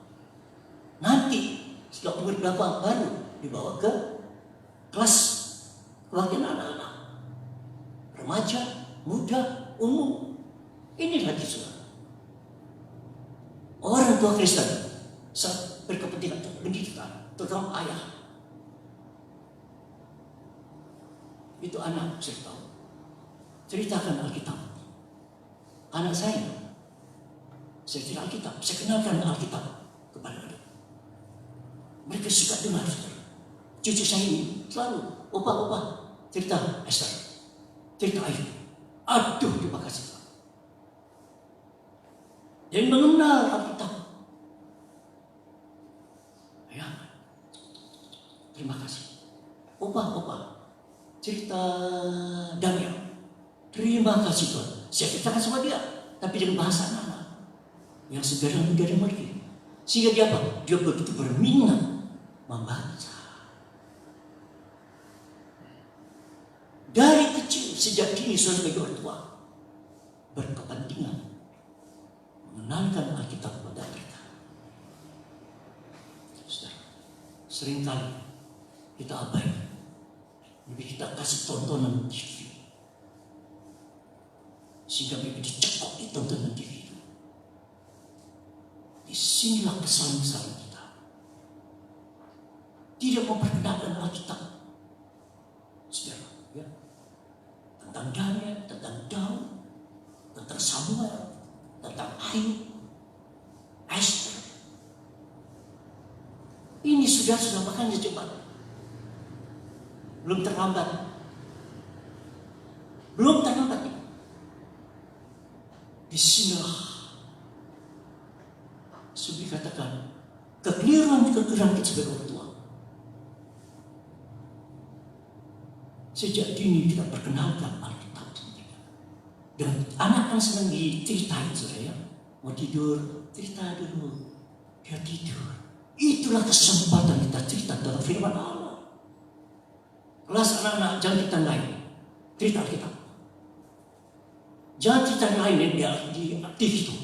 Nanti setelah umur berapa baru dibawa ke kelas keluarga anak-anak, remaja, muda, umum. Ini lagi saudara. Orang tua Kristen saat berkepentingan untuk pendidikan, terutama ayah. Itu anak saya tahu. Ceritakan Alkitab. Anak saya cerita Alkitab. Saya kenalkan Alkitab kepada anak. Mereka suka dengar. Cucu saya ini selalu opa cerita Esther, cerita Ayub. Aduh, terima kasih. Yang mengenal Alkitab. Ya. Terima kasih. Opa, cerita Daniel. Terima kasih Tuhan. Saya ceritakan sama dia, tapi dengan bahasa anak yang segera mudah dan mengerti. Sehingga dia apa? Dia begitu berminat membaca. Dari kecil sejak dini sebagai orang tua berkepentingan mengenalkan Alkitab kepada mereka. Seringkali kita abaikan. kita kasih tontonan TV. Sehingga mereka dicekok di tontonan TV itu. Disinilah kesalahan-kesalahan kita. Tidak memperkenalkan Alkitab. Saudara, ya. Tentang Daniel, tentang Daud, tentang Samuel, tentang Ayub, Esther. Ini sudah makanya cepat. Belum terlambat. Belum terlambat. Disinilah Subi katakan kekeliruan kita sebagai orang tua. Sejak dini kita perkenalkan Alkitab. Dan anak kan senang diceritain, saudara. Mau tidur, cerita dulu. Dia tidur. Itulah kesempatan kita cerita dalam firman Allah. Kelas anak-anak jangan kita lain. Cerita Alkitab. Jangan cerita lain di TV itu.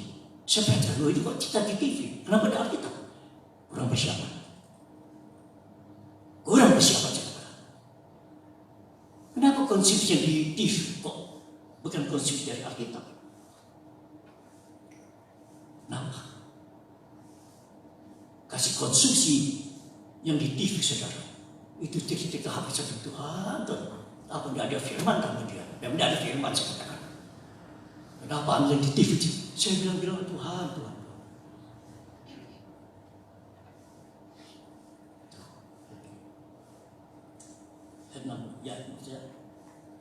Siapa yang tahu itu kok cerita di TV? Kenapa ada Alkitab? Kurang persiapan. Kurang persiapan saudara. Kenapa konsumsi yang di TV kok bukan konsumsi dari Alkitab? Kenapa? Kasih konsumsi yang di TV saudara. Itu cerita habis satu Tuhan. Apa tidak ada firman kamu dia? Dan tidak ada firman saya katakan. Kenapa ambil di TV? Saya bilang Tuhan. Ya,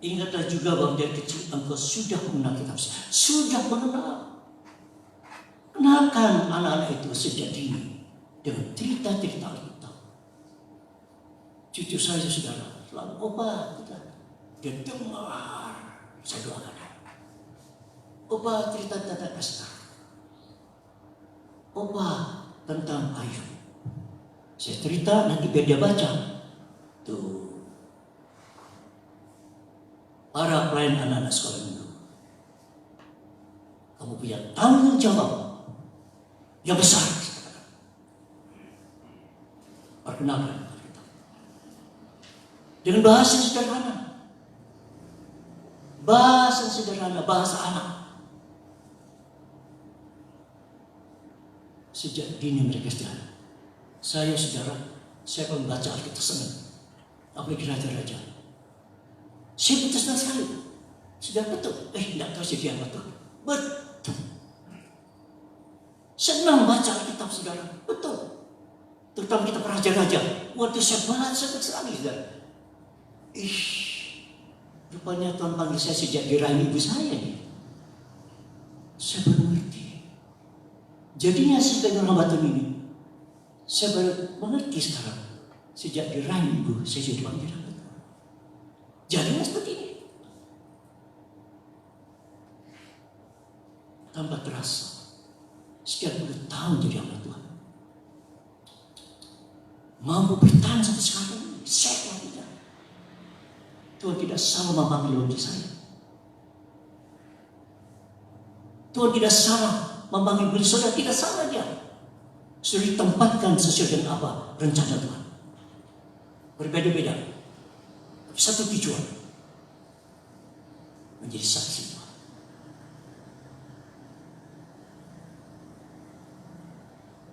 ingatlah juga bahwa dari kecil engkau sudah mengenal kitab, sudah mengenal. Kenalkan anak-anak itu sejak dini dengan cerita-cerita Alkitab. Cucu saya saudara selalu obat kita. Dia dengar, saya doakan. Obat cerita tentang Esther. Obat tentang Ayub. Saya cerita nanti biar dia baca. Tuh. Para pelayan anak-anak sekolah dulu. Kamu punya tanggung jawab yang besar. Perkenalkan kita. Dengan bahasa sederhana. Bahasa sederhana, bahasa anak. Sejak dini mereka sederhana. Saya saudara, saya membaca Alkitab senang. Apalagi raja-raja. Saya betul senang sekali. Sudah betul. Tidak tahu jadi apa tuh. Betul. Senang baca Alkitab saudara. Betul. Terutama kita raja-raja. Waktu saya baca sekali saudara. Rupanya Tuhan panggil saya sejak di rahim ibu saya nih. Saya baru mengerti. Jadinya sebagai orang Batam ini, saya baru mengerti sekarang. Sejak di rahim ibu, saya jadi panggil orang Batam. Jadinya seperti ini. Tanpa terasa, sekian puluh tahun jadi hamba Tuhan. Mampu bertahan sampai sekarang, saya tidak. Tuhan tidak salah memanggil wajah saya. Tuhan tidak salah memanggil beli saudara, tidak salah dia. Sudah ditempatkan sesuai dengan apa rencana Tuhan. Berbeda-beda. Tapi satu tujuan. Menjadi saksi Tuhan.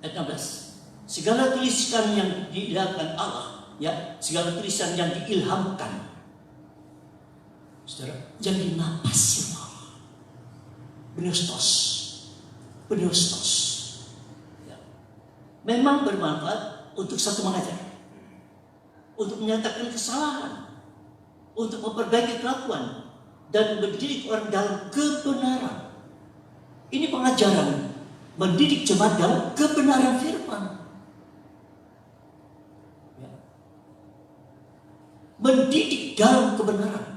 Ayat 16. Segala tulisan yang diilhamkan Allah, ya, segala tulisan yang diilhamkan, saudara, jadi napas Allah. Benostos. Ya. Memang bermanfaat untuk satu mengajar, untuk menyatakan kesalahan, untuk memperbaiki kelakuan, dan mendidik orang dalam kebenaran. Ini pengajaran mendidik jemaat dalam kebenaran firman. Ya. Mendidik dalam kebenaran.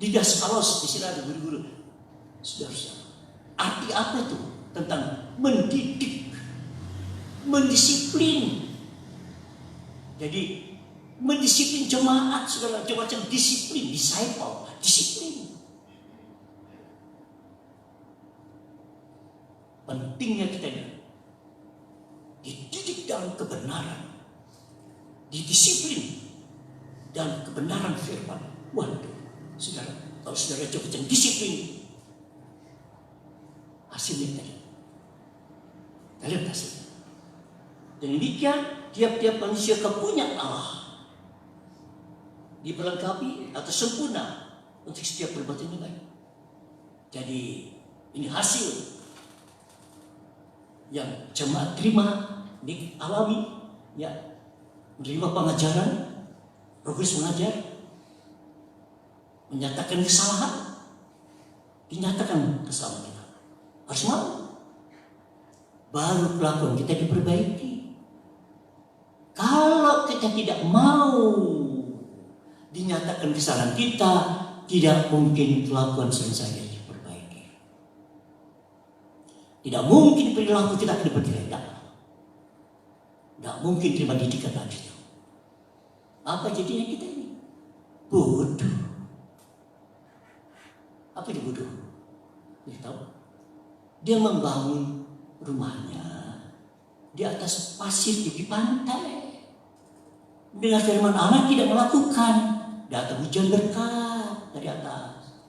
Di Daskalos, di sini ada guru-guru. Saudara-saudara, arti apa itu tentang mendidik, mendisiplin? Jadi mendisiplin jemaat, saudara, macam disiplin, disciple, disiplin. Pentingnya kita dididik dalam kebenaran, didisiplin dan kebenaran firman. Waduh, saudara, kalau saudara coba disiplin, hasilnya tadi. Kalian hasilnya. Dan demikian tiap-tiap manusia kepunyaan Allah diperlengkapi atau sempurna untuk setiap perbuatan yang baik. Jadi ini hasil yang jemaat terima, dialami, ya, menerima pengajaran, progres mengajar, menyatakan kesalahan, dinyatakan kesalahan kita. Harus mau, baru kelakuan kita diperbaiki. Kalau kita tidak mau dinyatakan kesalahan kita, tidak mungkin kelakuan saya diperbaiki. Tidak mungkin perilaku kita akan diperbaiki. Tidak mungkin terima didikan lagi. Apa jadinya kita ini? Bodoh. Apa itu bodoh? Dia tahu. Dia membangun rumahnya di atas pasir di pantai. Dengan firman Allah tidak melakukan. Datang hujan berkat dari atas.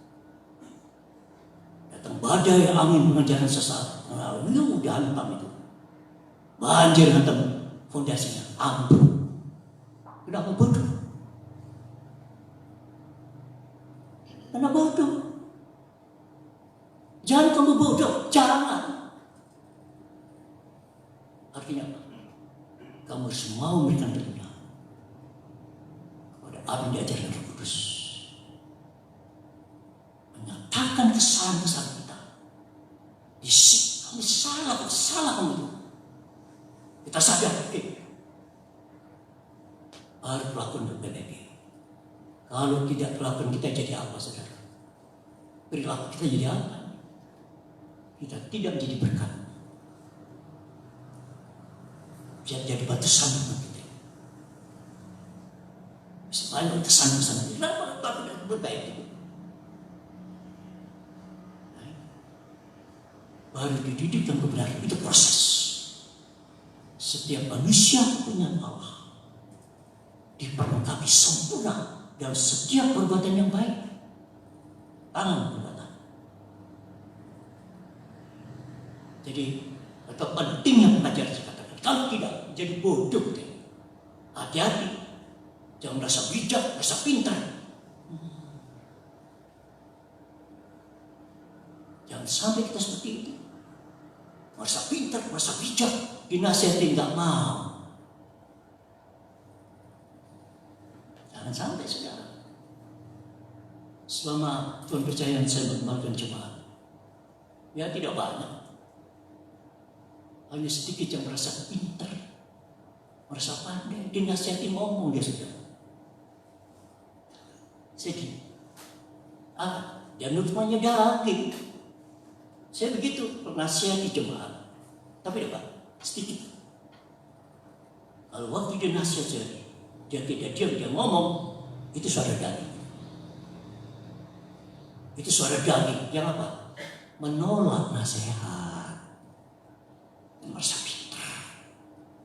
Datang badai angin mengejar sesaat. Udah hantam itu. Banjir hantam fondasinya. Ambruk. Kenapa bodoh? Kenapa bodoh? Jangan kamu bodoh. Jangan. Artinya apa? Kamu harus mau memberikan telinga kepada apa yang diajarkan Roh Kudus, menyatakan kesalahan-kesalahan kita. Kamu salah kamu itu. Kita sadar, oke. Baru kelakuan berbeda. Kalau tidak kelakuan kita jadi apa, saudara? Perilaku kita jadi apa? Kita tidak menjadi berkat. Jadi batu sandungan kita. Bisa banyak kesan-kesan. Kenapa tidak berbaik? Baru dididik dan kebenaran. Itu proses. Setiap manusia punya Allah. Diperlengkapi sempurna dalam setiap perbuatan yang baik. Tangan perbuatan. Jadi, atau pentingnya pengajaran saya katakan. Kalau tidak, jadi bodoh. Hati-hati. Jangan merasa bijak, merasa pintar. Jangan sampai kita seperti itu. Merasa pintar, merasa bijak. Dinasihati nggak mau. Jangan sampai, saudara. Selama Tuhan percaya saya mengembangkan jemaat, ya tidak banyak. Hanya sedikit yang merasa pintar, merasa pandai, dinasihati ngomong dia sudah. Sedih. Dia nutmanya daging. Saya begitu menasihati jemaat, tapi apa? Sedikit. Kalau waktu dia nasihat dia tidak diam, dia ngomong, itu suara daging. Itu suara daging yang apa? Menolak nasihat. Merasa pintar,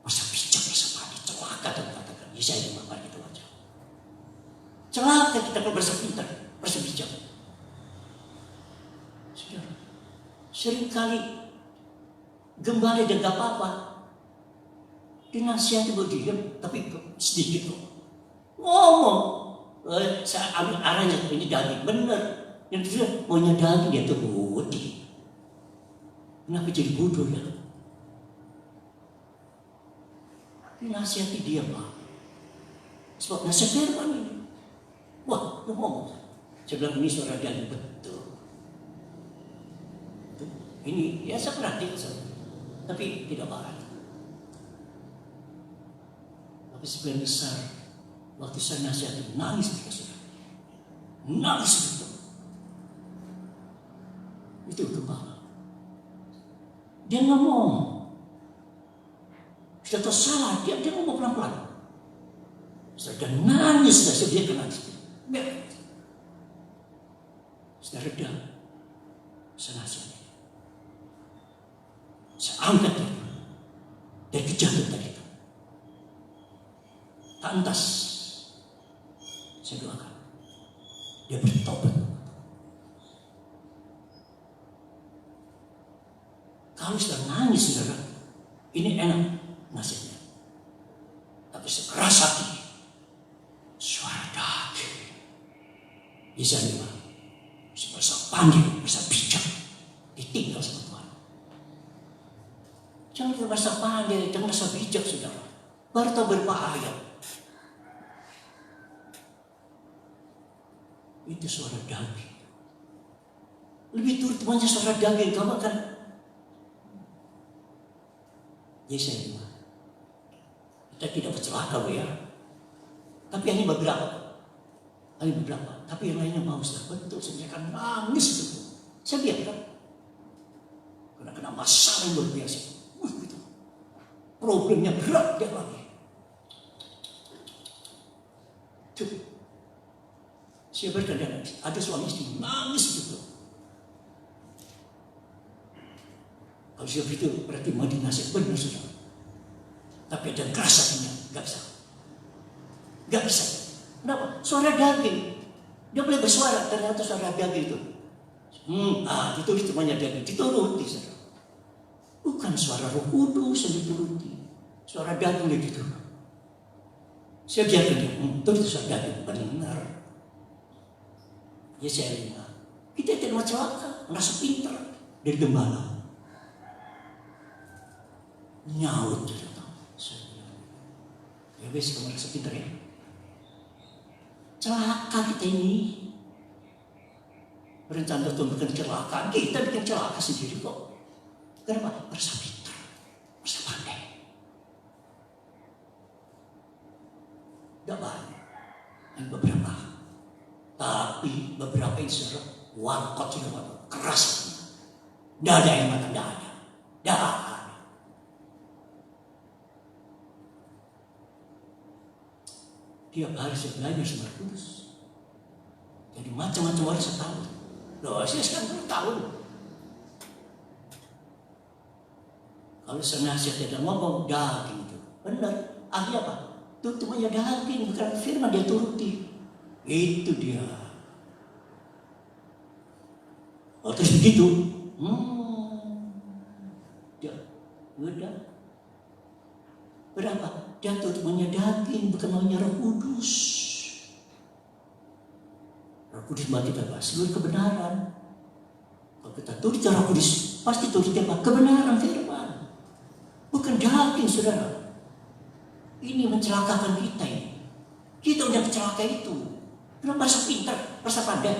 merasa bijak, merasa pandai, celaka dan katakan, Yesaya 54 itu aja. Celaka kita kalau merasa pintar, merasa bijak. Saudara, seringkali gembala dan gak apa-apa. Dinasihati berdiam, tapi sedikit kok. Ngomong, saya ambil arahnya, ini daging, benar. Yang dia maunya daging, dia tuh bodoh. Kenapa jadi bodoh ya? Nasihati dia, Pak. Sebab nasihat firman ini. Wah, lu ngomong. Saya bilang ini suara daging betul. Ini ya saya perhatikan, tapi tidak parah. Tapi sebagian besar waktu saya nasihati nangis mereka sudah. Nangis betul. Itu gembala. Dia ngomong. Sudah tersalah, dia ngomong pelan-pelan. Sudah nangis, sudah dia nangis. Sudah reda. Saya nasihati. Saya angkat dia dari kejahatan tadi itu. Lantas Saya doakan. Dia bertobat. Kalau sudah nangis, saudara, ini enak nasibnya. Tapi sekeras hati, suara daging. Yesaya 5. Berasa pandai, berasa bijak, ditinggal sama Tuhan. Jangan kita berasa pandai, jangan berasa bijak, saudara. Baru tahu berbahaya. Itu suara daging. Lebih turut temannya suara daging, kamu kan. Yesaya 5. Kita tidak bercelaka, ya. Tapi hanya beberapa. Tapi yang lainnya mau sudah betul. Saya akan nangis itu. Saya biarkan. Karena kena masalah yang luar biasa. Gitu. Problemnya berat dia lagi. Tuh. Saya berkata ada suami istri nangis gitu. Kalau seperti itu berarti mau dinasih benar sudah. Tapi ada keras hatinya, nggak bisa. Nggak bisa. Kenapa? Suara daging. Dia boleh bersuara, ternyata suara daging itu. Dituruti temannya daging, dituruti saudara. Bukan suara Roh Kudus yang dituruti. Suara daging yang dituruti. Saya biarkan dia, itu suara daging, benar. Yesaya 5. Kita tidak mau celaka, merasa pintar dari gembala. Nyaut dia datang. Ya wes, kamu merasa pintar ya. Celaka kita ini. Rencana Tuhan bukan kecelakaan, kita bikin celaka sendiri kok. Kenapa? Merasa pintar, merasa pandai. Tidak banyak, hanya beberapa. Tapi beberapa yang sudah warkot sudah keras hatinya. Tidak ada yang mata, tidak ada. Tidak ada. Tiap hari saya belajar sama Roh Kudus. Jadi macam-macam orang saya tahu. Loh, saya sekarang bertahun. Kalau saya nasihat dia ngomong daging itu. Benar. Akhirnya apa? Itu temannya daging, bukan firman dia turuti. Itu dia. Oh, terus begitu. Dia udah. Berapa? Dia tuh maunya daging, bukan maunya Roh Kudus. Roh Kudus bagi kita apa? Seluruh kebenaran. Kalau kita tulis Roh Kudus, pasti tulis apa? Kebenaran firman. Bukan daging, saudara. Ini mencelakakan kita ini. Kita udah celaka itu. Kenapa merasa pintar, merasa pandai?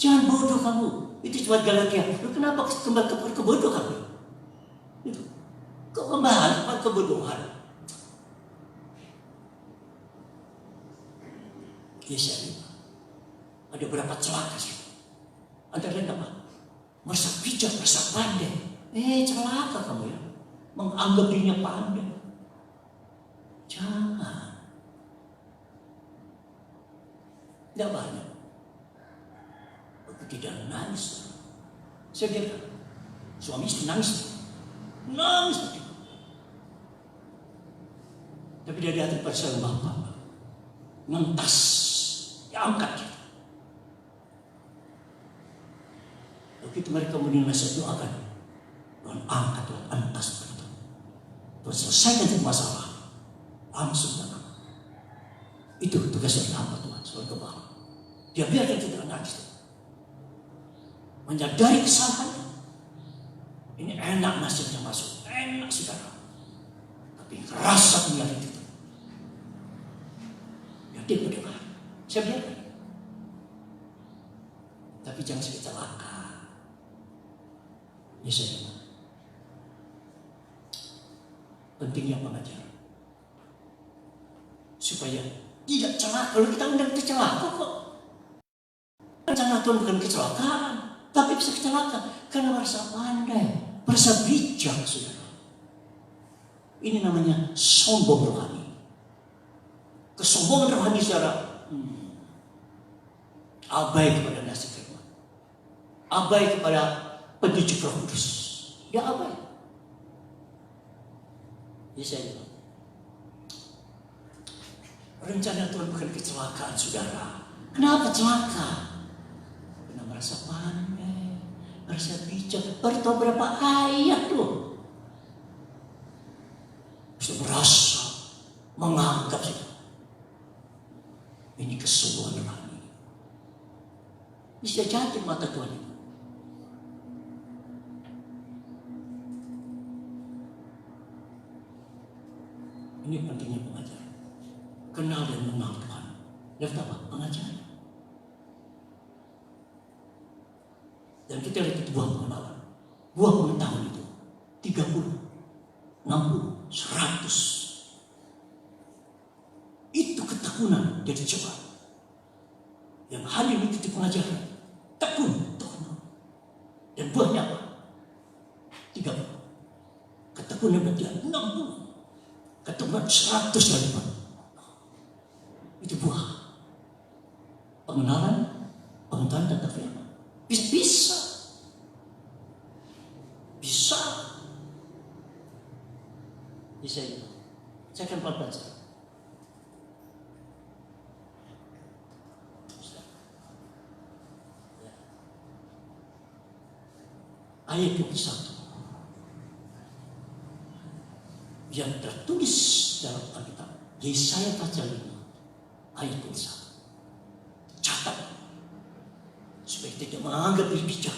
Jangan bodoh kamu. Itu cuma Galatia. Lu kenapa kembali ke bodoh kamu? Itu. Kok membahas tentang kebodohan? Yesaya 5. Ada berapa celaka sih? Ada lain apa? Merasa bijak, merasa pandai. Celaka kamu ya. Menganggap dirinya pandai. Jangan. Tidak banyak. Aku tidak nangis. Saya biarkan. Suami istri nangis. Nangis. Tapi dari hati pada Bapak ngentas, diangkat. Begitu mereka mendengar saya doakan, Tuhan angkat, Tuhan entas begitu. Tuhan selesaikan itu masalah, langsung tenang. Itu tugas dari hamba Tuhan, sebagai Bapak. Dia biarkan kita nangis, menyadari kesalahannya. Ini enak nasibnya masuk, enak saudara. Tapi rasa punya itu. Dia berdengar. Saya biarkan. Tapi jangan sampai celaka. Yesaya 5. Pentingnya pengajar. Supaya tidak celaka. Kalau kita undang kita celaka kok. Rencana Tuhan bukan kecelakaan. Tapi bisa kecelakaan. Karena merasa pandai. Merasa bijak, saudara. Ini namanya sombong rohani. Kesombongan rohani, saudara. Abai kepada nasib firman. Abai kepada petunjuk Roh Kudus. Dia abai. Yesaya 5. Rencana Tuhan bukan kecelakaan, saudara. Kenapa celaka? Karena merasa pandai, merasa bijak. Baru tahu berapa ayat tuh. Sudah merasa, menganggap ini kesulitan rohani. Bisa jatuh mata Tuhan itu. Ini pentingnya pengajaran. Kenal dan mengenal Tuhan. Dan apa? Pengajaran. Dan kita lihat buah pengenalan. Buah pengetahuan itu 30, 60, 100. Itu ketekunan dari coba. Yang hadir itu pengajaran. Tekun. Dan buahnya apa? 30. Ketekunan berarti 60. Ketekunan 100 kali. Itu buah. Pengenalan, pengetahuan tentang firman. Bisa. Bisa itu. Saya akan pelan-pelan saja. Ayat 21 yang tertulis dalam Alkitab, Yesaya pasal 5 ayat 21. Catat supaya tidak menganggap diri bijak,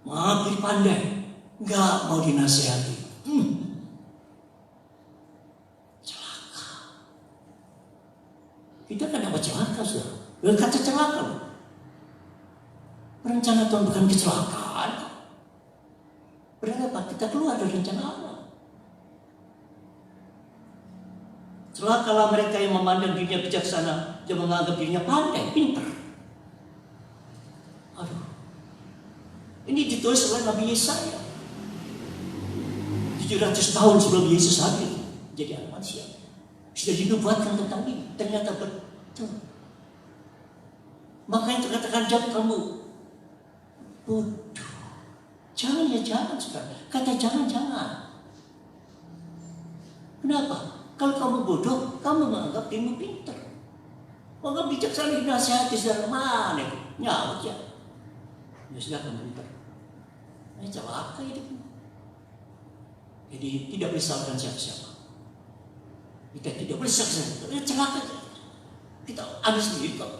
menganggap diri pandai, nggak mau dinasihati. Celaka. Kita kenapa celaka, saudara? Dengan kata celaka. Rencana Tuhan bukan kecelakaan. Berapa kita keluar dari rencana Allah. Celakalah mereka yang memandang dirinya bijaksana, yang menganggap dirinya pandai, pintar. Aduh, ini ditulis oleh Nabi Yesaya 700 tahun sebelum Yesus hadir jadi anak manusia. Sudah dinubuatkan tentang ini, ternyata betul. Makanya terkatakan jawab kamu bodoh. Jangan, saudara. Kata jangan. Kenapa? Kalau kamu bodoh, kamu menganggap dirimu pintar. Menganggap bijaksana dinasihati saudara mana? Nyawut ya. Ya sudah kamu pintar. Ini celaka hidupmu. Jadi tidak boleh salahkan siapa-siapa. Kita tidak boleh salahkan. Ini celaka. Kita ada sendiri kok.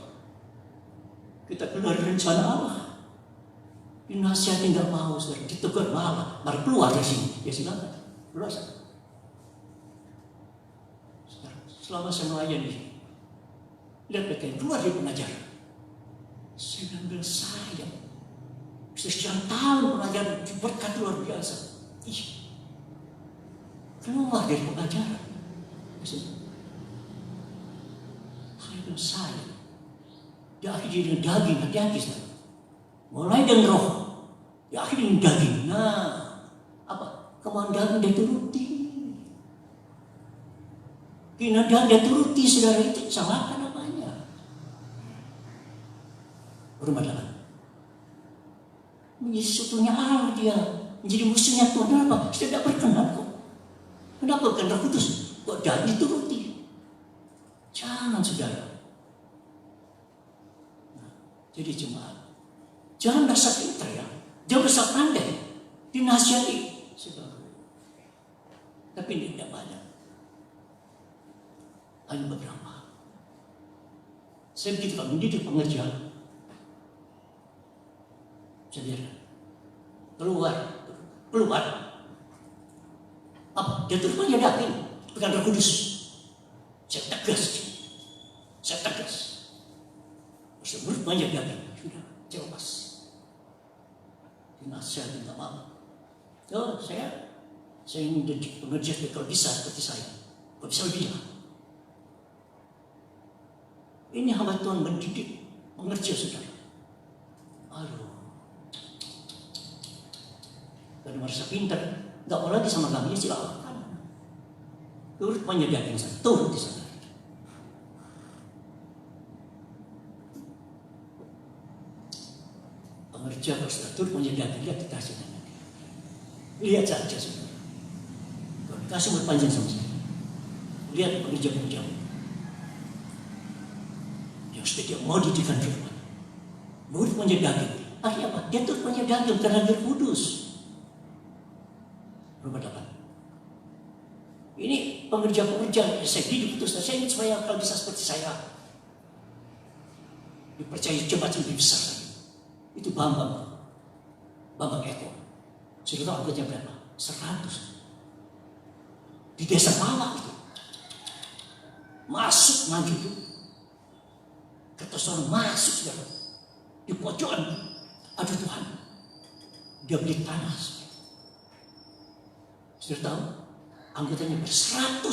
Kita keluar rencana Allah. Dinasihati tidak mau, saudara. Ditegur malah. Mari keluar dari sini. Ya silakan. Keluar sana. Selama saya melayani, lihat mereka yang keluar dari pengajaran. Saya ambil saya. Sekian tahun pengajaran berkat luar biasa. Keluar dari pengajaran. Saya. Dia akhirnya dengan daging, hati-hati saudara. Mulai dengan roh, dia akhirnya dengan daging. Nah, apa? Kemauan daging dia turuti. Keindahan dia turuti, saudara, itu salahkan namanya. Rumah dalam. Menjadi sekutunya Allah dia. Menjadi musuhnya Tuhan. Kenapa? Dia tidak berkenan kok. Kenapa? Bukan Roh Kudus. Kok dan dituruti? Jangan, saudara. Nah, jadi jemaat. Jangan merasa pintar ya. Jangan merasa pandai. Dinasihati. Tapi ini tidak banyak. Hanya beberapa. Saya begitu kalau mendidik pengajar. Saya biarkan. Keluar. Apa? Dia terus dia yakin. Bukan Roh Kudus. Saya tegas. Sebelum banyak yakin. Sudah, saya lepas. Dinasihat minta maaf. Oh, saya ingin mendidik pengajar kalau bisa seperti saya. Kalau bisa lebih lah. Ini hamba Tuhan mendidik, mengerja saudara. Aduh. Kalau merasa pintar, nggak mau lagi sama kami, silakan. Turut menyediakan saya, turut di sana. Pengerja kalau sudah turut menyediakan, lihat kita hasilnya. Lihat saja saudara. Kalau kasih berpanjang sama saya. Lihat pengerja-pengerja. yang sudah dia mau didikan firman. Nurut punya daging. Akhirnya apa? Dia turut punya daging karena Roh Kudus. Nomor 8. Ini pengerja-pengerja saya hidup itu. Saya ingin supaya kalau bisa seperti saya. Dipercaya jemaat lebih besar lagi. Itu Bambang Eko. Sudah tahu anggotanya berapa? 100. Di desa Mawak itu. Masuk maju itu. Kertosono masuk saudara. Di pojokan. Aduh Tuhan. Dia beli tanah. Sudah tahu? Anggotanya ber-100.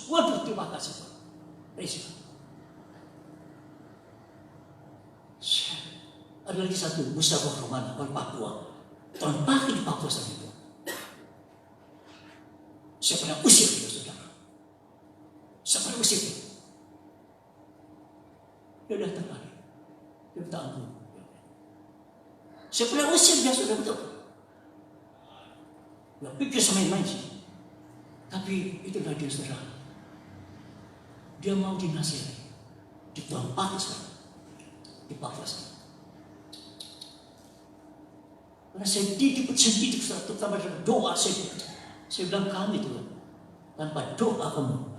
Waduh, terima kasih Pak. Ada lagi satu, Mustafa Romana, orang Papua. Tahun pagi di Papua saat itu. Saya pernah usir dia, saudara. Saya pernah usir dia. Dia datang lagi. Dia minta ampun. Saya pernah usir dia, saudara, betul. Gak pikir sama yang lain sih. Tapi itulah dia, saudara. Dia mau dinasihati. Di Tuhan pagi sekarang. Di Papua sekarang. Karena saya didik, terutama dalam doa saya bilang kami Tuhan, tanpa doa kamu,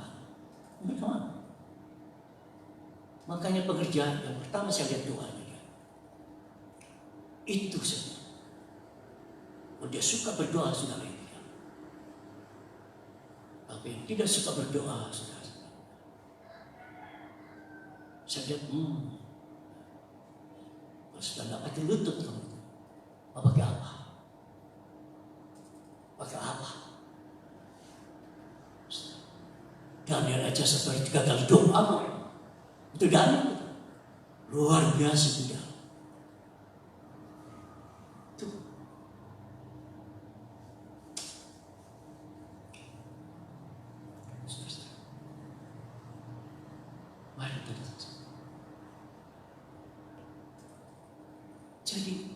bagaimana? Makanya pekerjaan yang pertama saya lihat doanya. Itu saja. Oh, dia suka berdoa saudara ini. Tapi yang tidak suka berdoa saudara. Saya lihat, kalau sudah nggak pakai lutut kamu. Pakai apa? Pakai apa? Daniel aja seperti gagal doa. Itu Daniel. Luar biasa dia. Itu. Mari kita. Jadi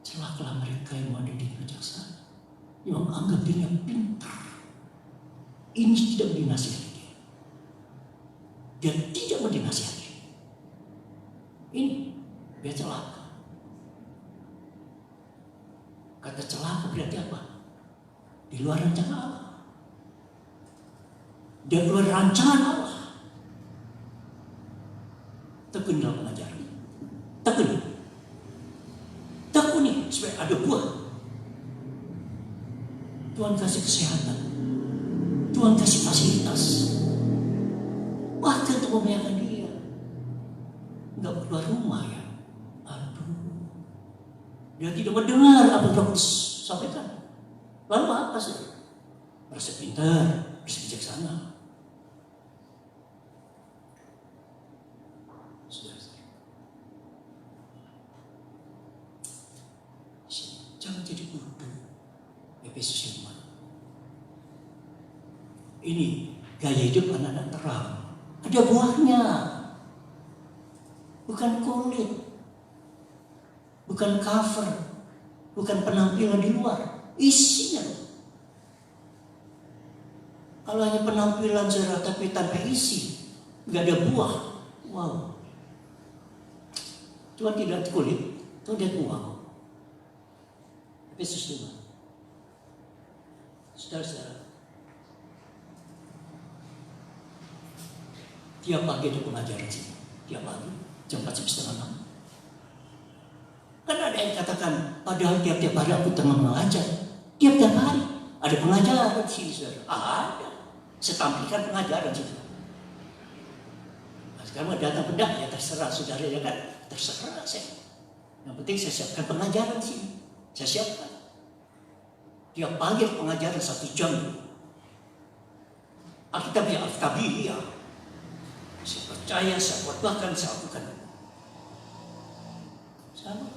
celakalah mereka yang mau didik bijaksana, yang menganggap dirinya pintar. Ini tidak dinasihati dia. Dia tidak mau dinasihati. Ini dia celaka. Kata celaka berarti apa? Di luar rancangan Allah. Di luar rancangan Allah. Tekun dalam pengajaran. Tekun. Supaya ada buah. Tuhan kasih kesehatan. Tuhan kasih fasilitas. Bahkan untuk membayarkan dia. Enggak keluar rumah ya. Aduh. Dia tidak mendengar apa yang Roh sampaikan. Lalu apa sih? Merasa pintar, merasa bijaksana. Jangan jadi bodoh. Efesus 5. Ini gaya hidup anak-anak terang. Ada buahnya. Bukan kulit. Bukan cover. Bukan penampilan di luar. Isinya. Kalau hanya penampilan saudara tapi tanpa isi. Gak ada buah. Wow. Tuhan tidak kulit. Tuhan lihat buah. Efesus 5. Saudara-saudara, tiap pagi ada pengajaran sini. Tiap pagi, jam 4:30. Kan ada yang katakan, padahal tiap-tiap hari aku tengah mengajar. Tiap-tiap hari ada pengajaran sini, saudara. Ada. Saya tampilkan pengajaran sini. Nah, sekarang datang pendak, ya terserah saudara ya kan. Terserah saya. Yang penting saya siapkan pengajaran sini. Saya siapkan. Tiap pagi pengajaran 1 jam. Alkitabiah. Saya percaya, saya khotbahkan, saya lakukan. Sama.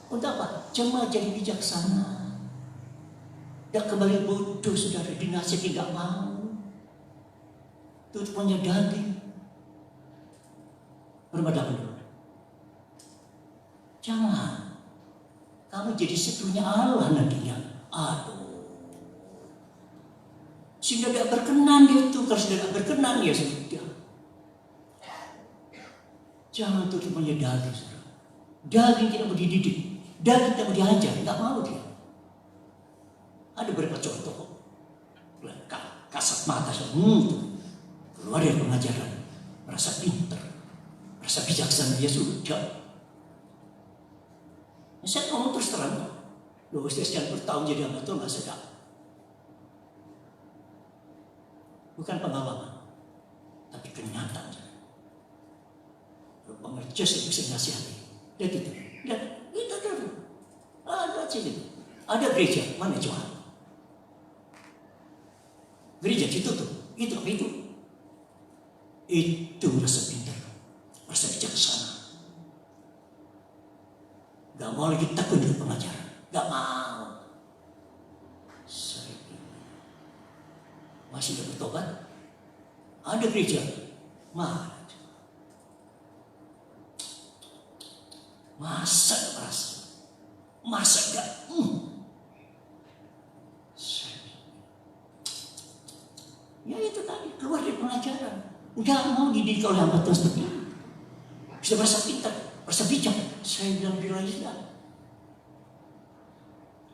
Untuk apa? Jemaat jadi bijaksana. Tidak kembali bodoh, saudara. Dinasihati tidak mau. Itu punya daging. Bermadakan dulu. Jangan. Kamu jadi setunya Allah nantinya. Aduh. Sehingga tidak berkenan dia itu. kalau saudara berkenan ya sudah. Jangan tutup punya daging, saudara. Daging tidak mau dididik, daging tidak mau diajar, nggak mau dia. Ada beberapa contoh, kasat mata, keluar dari pengajaran, merasa pintar, merasa bijaksana, dia sudah. Saya ngomong terus terang, loh saya sekian bertahun jadi amatur nggak sedap. Bukan pengalaman, tapi kenyataan. Kalau pengerja saya bisa nasihati. Lihat itu, lihat itu. Ada sini, ada gereja, mana Tuhan? Gereja ditutup, itu. Itu rasa pintar, rasa bijaksana. Gak mau lagi takut dengan pengajaran, gak mau. Saya masih tidak bertobat. Ada gereja, masa merasa, masa gak? Ya itu tadi, keluar dari pengajaran. Gak mau dididik oleh hamba Tuhan seperti itu. Sudah merasa pintar, merasa bijak. Saya bilang tidak.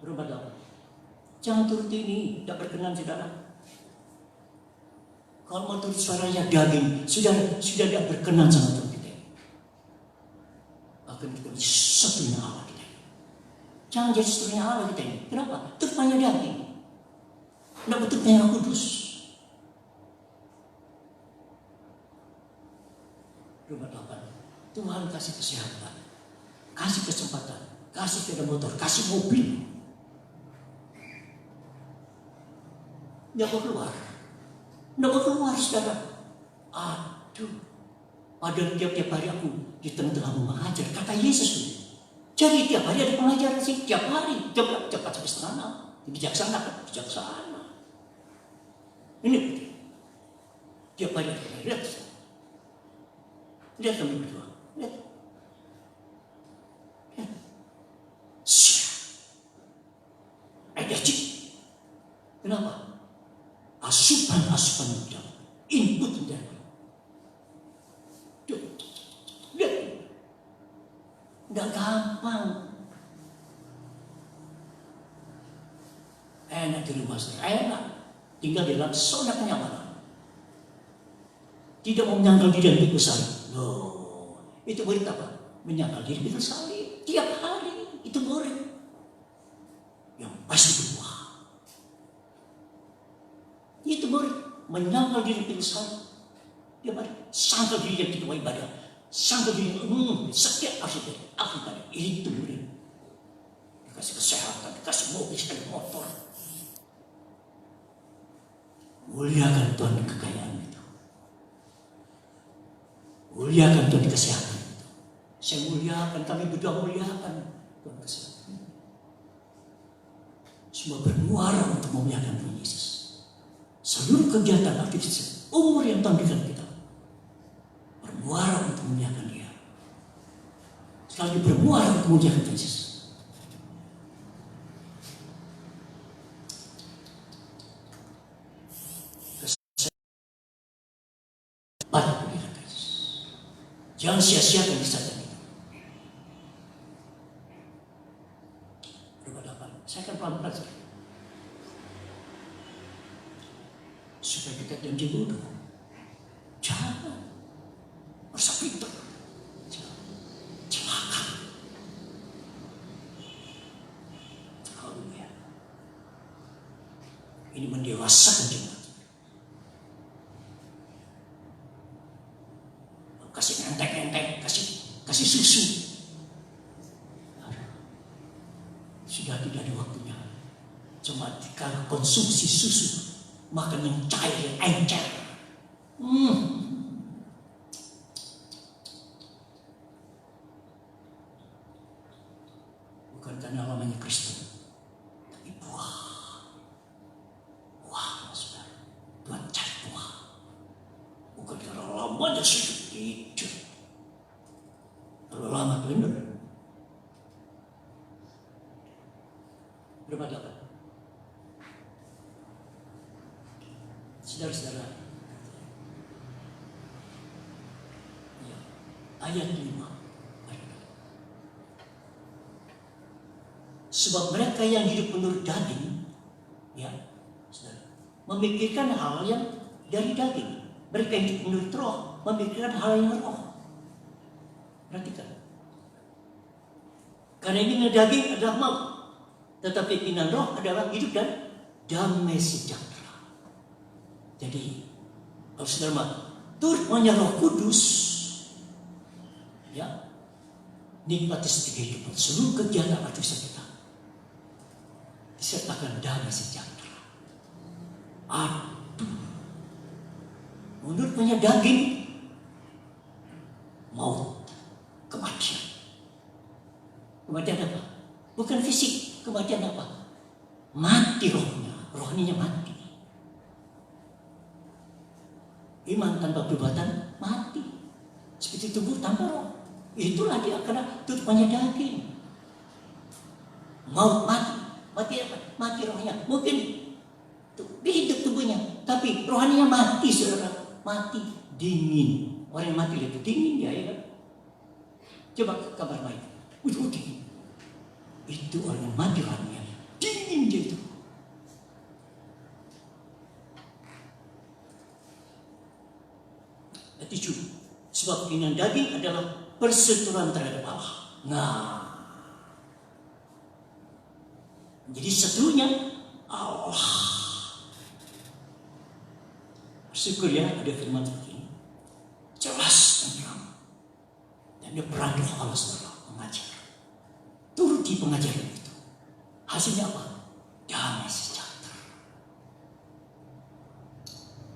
Berubah dalam. Jangan turuti ini, tidak berkenan saudara. Kalau mau turut suaranya daging, sudah tidak berkenan sama Tuhan kita. Akan kita menjadi satunya Allah kita. Jangan jadi satunya Allah kita ini. Kenapa? Turutnya daging. Tidak bentuknya yang kudus. Berubah dalam. Tuhan kasih kesehatan, kasih kesempatan, kasih sepeda motor, kasih mobil. Nggak mau keluar, saudara. Aduh, padahal tiap hari aku di tengah-tengah mengajar, kata Yesus. Jadi tiap hari ada pengajaran sih, tiap hari, cepat sampai setengah 6. Bijaksana. Ini tiap hari ada. Lihat kami berdua. Lihat. Energi. Kenapa? Asupan muda. Input dari. Lihat. Nggak gampang. Enak di rumah saya. Enak. Tinggal di dalam zona kenyamanan. Tidak mau menyangkal diri dan hidup besar. Loh, itu murid apa? Menyangkal diri dengan salib. Tiap hari, itu murid. Yang pasti berbuah. Itu murid. Menyangkal diri dengan salib. Dia pada sangkal diri yang tidak mau ibadah. Sangkal diri, setiap asyik. Aku tadi, itu murid. Dikasih kesehatan, dikasih mobil, dikasih motor. Muliakan Tuhan kekayaan itu. Muliakan Tuhan kesehatan itu. Saya muliakan, kami berdua muliakan Tuhan kesehatan. Semua bermuara untuk memuliakan Tuhan Yesus. Seluruh kegiatan aktivitas umur yang Tuhan berikan kita bermuara untuk memuliakan Dia. Sekali bermuara untuk memuliakan Tuhan Yesus. Jangan sia-siakan kesempatan itu. Berapa dapat? Saya akan pelan-pelan saja. Supaya kita jangan dibodoh. Jangan. Merasa pintar. Celaka. Haleluya. Ini mendewasakan jemaat. Kasih enteng-enteng, kasih susu. Sudah tidak ada waktunya. Cuma kalau konsumsi susu, makan yang cair, yang encer. Bukan karena namanya Kristen, tapi buah. Buah, saudara. Tuhan cari buah. Bukan karena lamanya susu. Itu. Kalau lama benar. Berapa dapat? Saudara-saudara, ayat 5. Sebab mereka yang hidup menurut daging, ya, saudara, memikirkan hal yang dari daging. Mereka yang hidup menurut roh, memikirkan hal yang roh. Perhatikan. Karena ini daging adalah maut, tetapi keinginan roh adalah hidup dan damai sejahtera. Jadi, kalau saudara turunnya Roh Kudus, ya, nikmati setiap kehidupan, seluruh kegiatan dosa kita disertakan damai sejahtera. Aduh, menurut punya daging, maut, kematian. Kematian apa? Bukan fisik, kematian apa? Mati rohaninya mati. Iman tanpa perbuatan mati. Seperti tubuh tanpa roh. Itulah dia karena tutupannya daging. Maut mati. Mati apa? Mati rohnya. Mungkin hidup tubuhnya, tapi rohaninya mati, saudara. Mati, dingin. Orang yang mati itu dingin dia, ya kan? Coba ke kamar mayat. Dingin. Itu orang yang mati rohaninya. Dingin dia itu. Tujuh. Sebab keinginan daging adalah perseteruan terhadap Allah. Nah, jadi seterunya Allah. Bersyukur ya ada firman seperti ini. Jelas dan terang. Dan dia peran roh Allah saudara mengajar. Turuti pengajaran itu. Hasilnya apa? Damai sejahtera.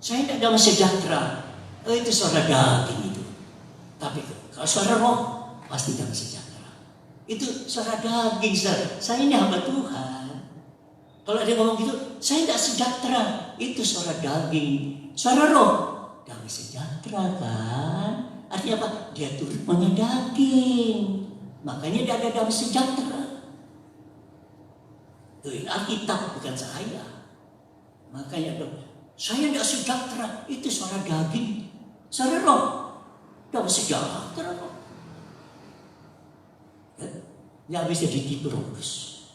Saya tidak damai sejahtera. Itu suara daging itu. Tapi kalau suara roh pasti damai sejahtera. Itu suara daging, saudara. Saya ini hamba Tuhan. Kalau ada ngomong gitu, saya tidak sejahtera. Itu suara daging. Suara roh, damai sejahtera kan. Artinya apa? Dia turut punya daging. Makanya dia ada damai sejahtera. Itu Alkitab bukan saya. Makanya saya tidak sejahtera. Itu suara daging. Suara roh, damai sejahtera kok. Ya bisa ditipu Roh Kudus.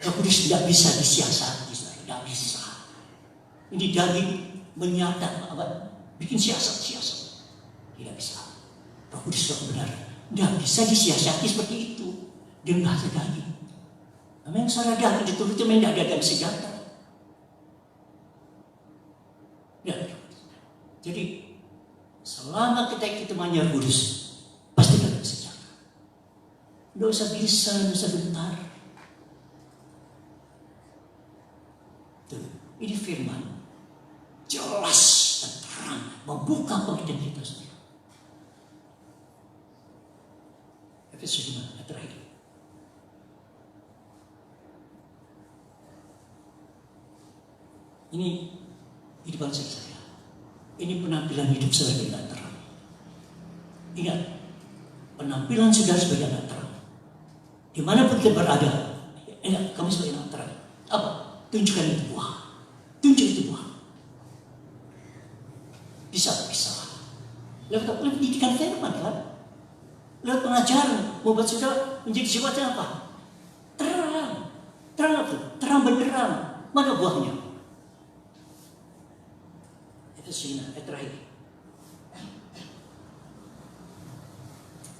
Roh Kudus tidak bisa disiasati, tidak bisa. Ini daging menyata, bikin siasat. Tidak bisa. Roh Kudus roh benar. Tidak bisa disiasati seperti itu. Dengan bahasa daging. Memang suara daging dituruti memang tidak ada damai sejahtera. Ya. Jadi selama kita ikut temannya Kudus, pasti ada sejahtera. Tidak usah bisa, tidak usah bentar. Tuh, ini firman jelas dan terang membuka pengertian kita sendiri. Efesus 5 ayat terakhir. Ini kehidupan saya. Ini penampilan hidup sebagai anak terang. Ingat, penampilan saudara sebagai anak terang. Dimanapun kita berada, ingat, kamu sebagai anak terang. Apa? Tunjukkan itu buah. Tunjuk itu buah. Bisa. Lewat pendidikan firman kan? Lewat pengajaran, membuat saudara menjadi sesuatu apa? Terang. Terang apa? Terang benderang. Mana buahnya? Itu ayat terakhir.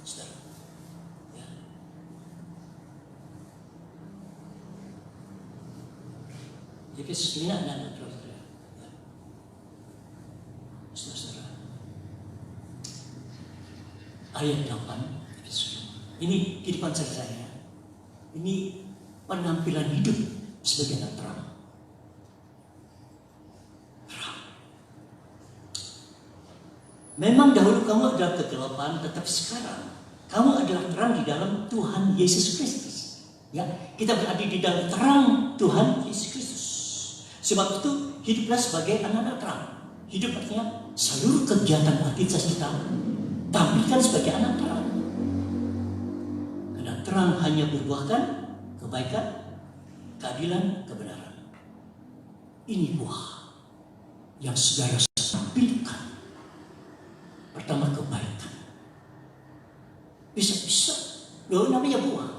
Saudara. Ya. Jadi sebenarnya ada terus. Ya. Saudara. Ayat 8. Ini kehidupan saya. Ini penampilan hidup sebagai anak terang. Memang dahulu kamu adalah kegelapan, tetapi sekarang kamu adalah terang di dalam Tuhan Yesus Kristus. Ya, kita berada di dalam terang Tuhan Yesus Kristus. Sebab itu hiduplah sebagai anak-anak terang. Hidup artinya seluruh kegiatan aktivitas kita tampilkan sebagai anak terang. Karena terang hanya berbuahkan kebaikan, keadilan, kebenaran. Ini buah yang saudara tampilkan. Pertama kebaikan. Loh, namanya buah.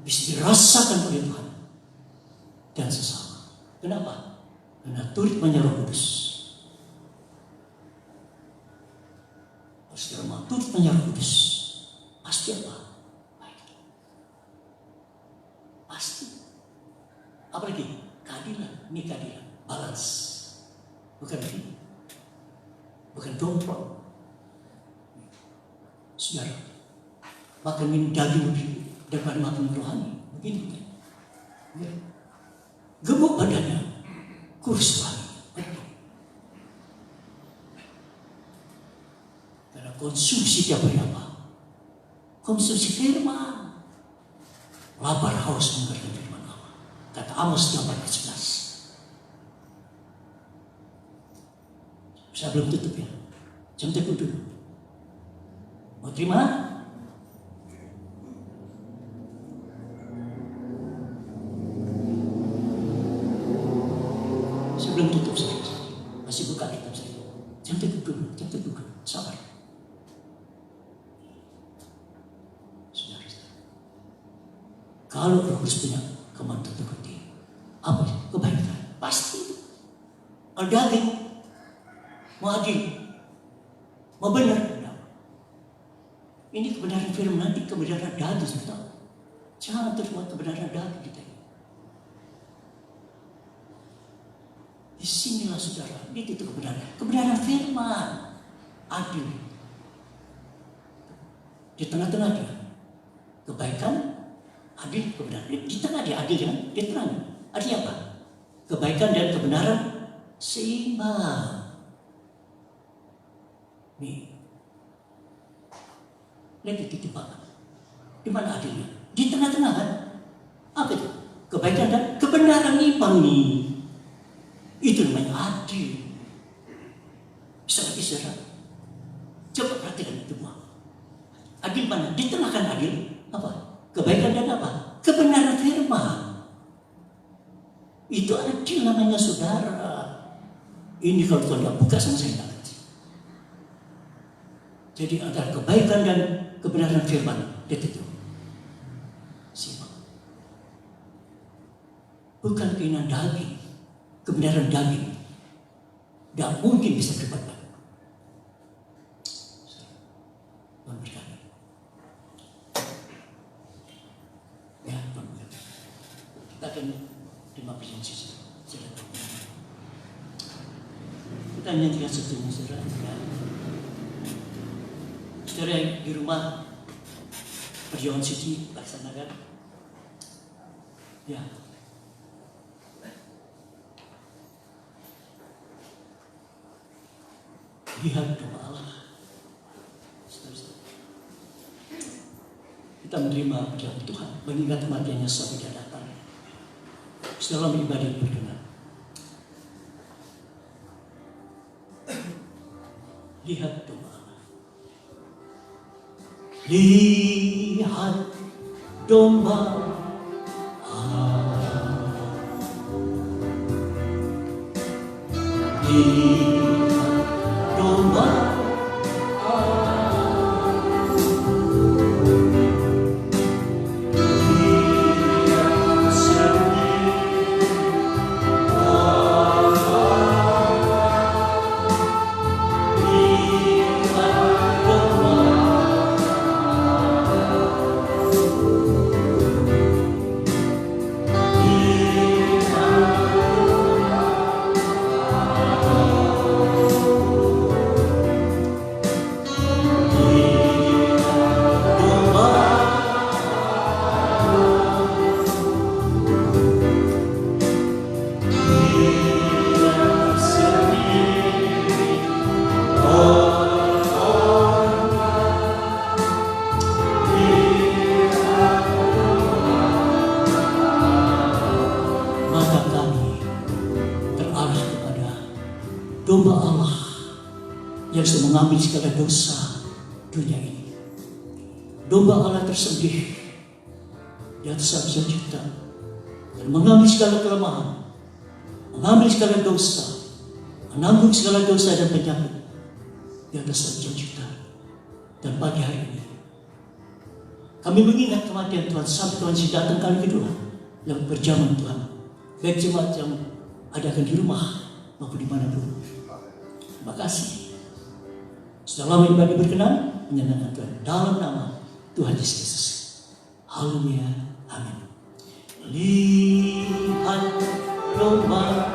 Bisa dirasakan oleh Tuhan dan sesama. Kenapa? Karena turutnya Roh Kudus. Saudara, turutnya Roh Kudus pasti apa? Baik. Pasti. Apalagi keadilan, ini keadilan, balance. Bukan ini, bukan domplong. Saudara, makan minum daging lebih daripada makan rohani. Begini ya. Gemuk badannya, kurus rohani. Karena konsumsi tiap hari apa? Konsumsi firman. Lapar haus mengerti firman Allah. Kata Amos 8:11. Saya belum tutup ya. Jam teguh dulu. Mau terima? Saya belum tutup saya. Masih buka kitab saya. Jam teguh dulu. Sabar. Saudara-saudara. Kalau Roh Kudus punya kemampuan tertentu, apa sih? Kebaikan. Pasti. Daging. Mau adil, mau benar. Ini kebenaran firman, nanti kebenaran daging sudah. Jangan terima kebenaran daging kita. Di sinilah saudara, itu kebenaran. Kebenaran firman, adil. Di tengah-tengah dia, kebaikan, adil, kebenaran. Di tengah dia adil kan? Di tengah. Artinya apa? Kebaikan dan kebenaran seimbang. Nih, lihat itu timpakan. Di mana adilnya? Di tengah-tengah kan? Apa itu? Kebaikan dan kebenaran imbang nih. Itu namanya adil. Bisa. Coba perhatikan itu buah. Adil mana? Di tengah kan adil. Apa? Kebaikan dan apa? Kebenaran firman. Itu adil namanya saudara. Ini kalau Tuhan tidak buka sama saya. Jadi antara kebaikan dan kebenaran firman itu simak. Bukan keinginan daging, kebenaran daging tidak mungkin bisa berbuat baik. Tuhan berkata, ya Tuhan berkata, kita akan 5% sisi. Kita nyanyikan satunya saudara. Saudara yang di rumah perjuangan suci laksanakan. Ya. Lihat doa Allah. Kita menerima perjuangan Tuhan, mengingat kematiannya sampai dia datang. Dalam ibadah berkenan. Lihat doa. Lihat domba Allah. Lihat domba Allah. Dia sendiri Allah. Lihat domba domba Allah yang sudah mengambil segala dosa dunia ini. Domba Allah tersembelih di atas salib kita dan mengambil segala kelemahan, mengambil segala dosa, menanggung segala dosa dan penyakit di atas salib kita. Dan pagi hari ini Kami mengingat kematian Tuhan sampai Tuhan datang kali kedua yang berjaman Tuhan. Baik jemaat yang adakan di rumah maupun dimanapun. Terima kasih. Sudah lama ibadah berkenan menyenangkan Tuhan dalam nama Tuhan Yesus Kristus. Haleluya. Amin. Lihat domba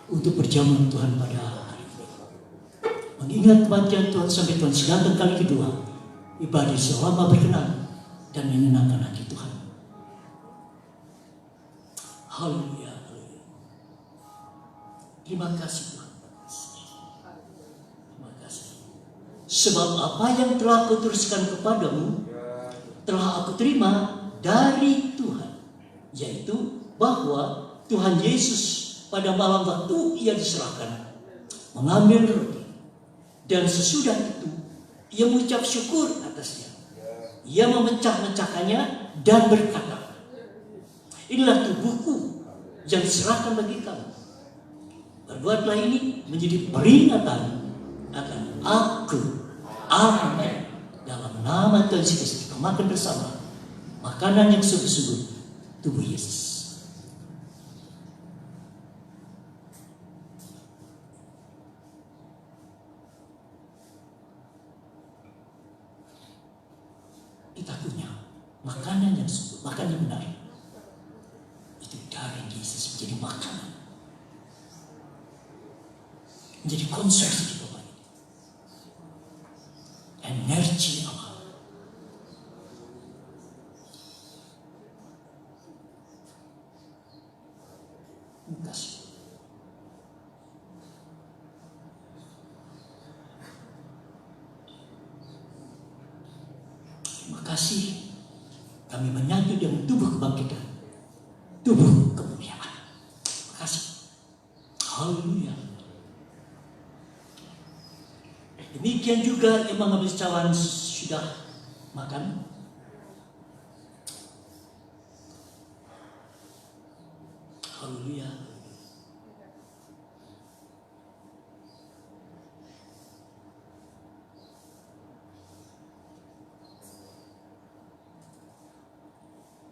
untuk berjaman Tuhan pada hari ini. Mengingat kematian Tuhan sampai Tuhan datang kali kedua, ibadah selama berkenan dan menyenangkan hati Tuhan. Haleluya, haleluya. Terima kasih Tuhan. Terima kasih. Sebab apa yang telah Kau teruskan kepadamu telah aku terima dari Tuhan, yaitu bahwa Tuhan Yesus pada malam waktu Ia diserahkan mengambil roti, dan sesudah itu Ia mengucap syukur atasnya. Ia memecah-mecahkannya dan berkata, inilah tubuhku yang diserahkan bagi kamu. Perbuatlah ini menjadi peringatan akan aku. Amin. Dalam nama Tuhan Yesus kita makan bersama makanan yang sungguh-sungguh tubuh Yesus. Kita punya makanan yang sungguh, makanan yang benar. Itu dari Yesus menjadi makanan, menjadi konsumsi kita Bapak. Energi Allah. Terima kasih. Terima kasih. Kami menyatu dengan tubuh kebangkitan, tubuh kemuliaan. Terima kasih. Demikian juga yang mengambil cawan sudah makan. Haleluya.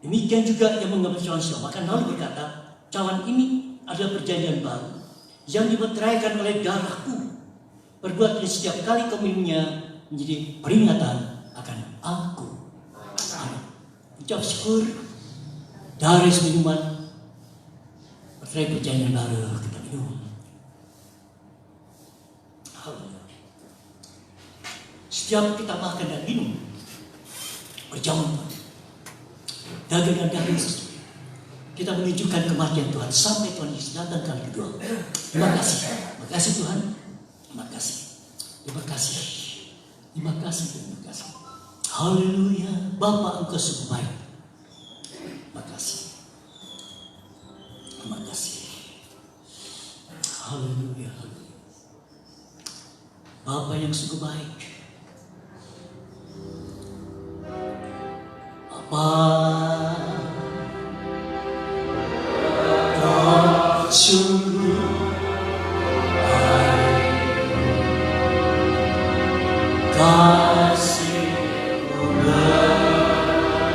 Demikian juga yang mengambil cawan sudah makan lalu berkata, cawan ini adalah perjanjian baru yang dimeteraikan oleh darahku. Perbuatlah setiap kali kau minumnya menjadi peringatan akan aku. Amin. Ucap syukur dari minuman meterai perjanjian baru kita minum. Haleluya. Setiap kita makan dan minum berjalan daging dan daging kita menunjukkan kematian Tuhan sampai Tuhan Yesus datang kali kedua. Terima kasih. Terima kasih Tuhan. Terima kasih. Terima kasih. Terima kasih. Terima kasih. Haleluya. Bapa Engkau sungguh baik. Terima kasih. Terima kasih. Haleluya. Bapa yang sungguh baik. Bapa sungguh baik, kasih-Mu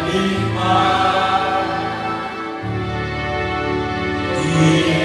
berlimpah di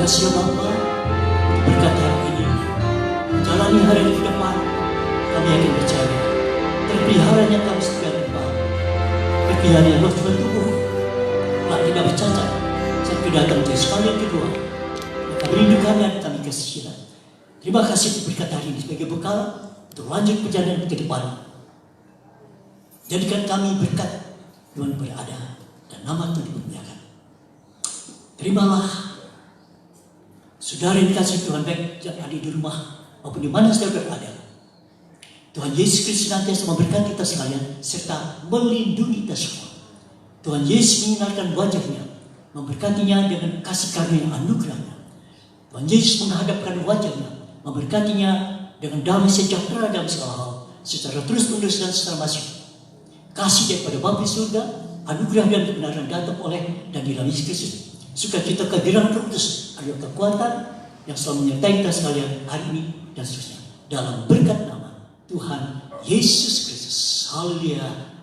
kasih ya Bapa, berkat hari ini, jalani hari ke depan, kami akan percaya, terpeliharanya kami setiap depan, terpeliharanya roh Tuhan tubuh, tak tidak bercacat, sampai datang dari sekali yang kedua, maka merindukan dan kami kasih. Terima kasih berkat hari ini sebagai bekal untuk lanjut perjalanan ke depan. Jadikan kami berkat Tuhan berada dan nama Tuhan dimuliakan. Terimalah saudara yang dikasih Tuhan, baik yang ada di rumah maupun di mana saudara berada. Tuhan Yesus Kristus senantiasa memberkati kita sekalian serta melindungi kita semua. Tuhan Yesus menyinarkan wajahnya, memberkatinya dengan kasih karunia anugerahnya. Tuhan Yesus menghadapkan wajahnya, memberkatinya dengan damai sejahtera dalam segala hal, secara terus-menerus dan secara masif. Kasih daripada Bapa di surga, anugerah dan kebenaran datang oleh dan di dalam Yesus Kristus. Sukacita kehadiran Roh Kudus adalah kekuatan yang selalu menyertai kita sekalian hari ini dan seterusnya. Dalam berkat nama Tuhan Yesus Kristus. Haleluya.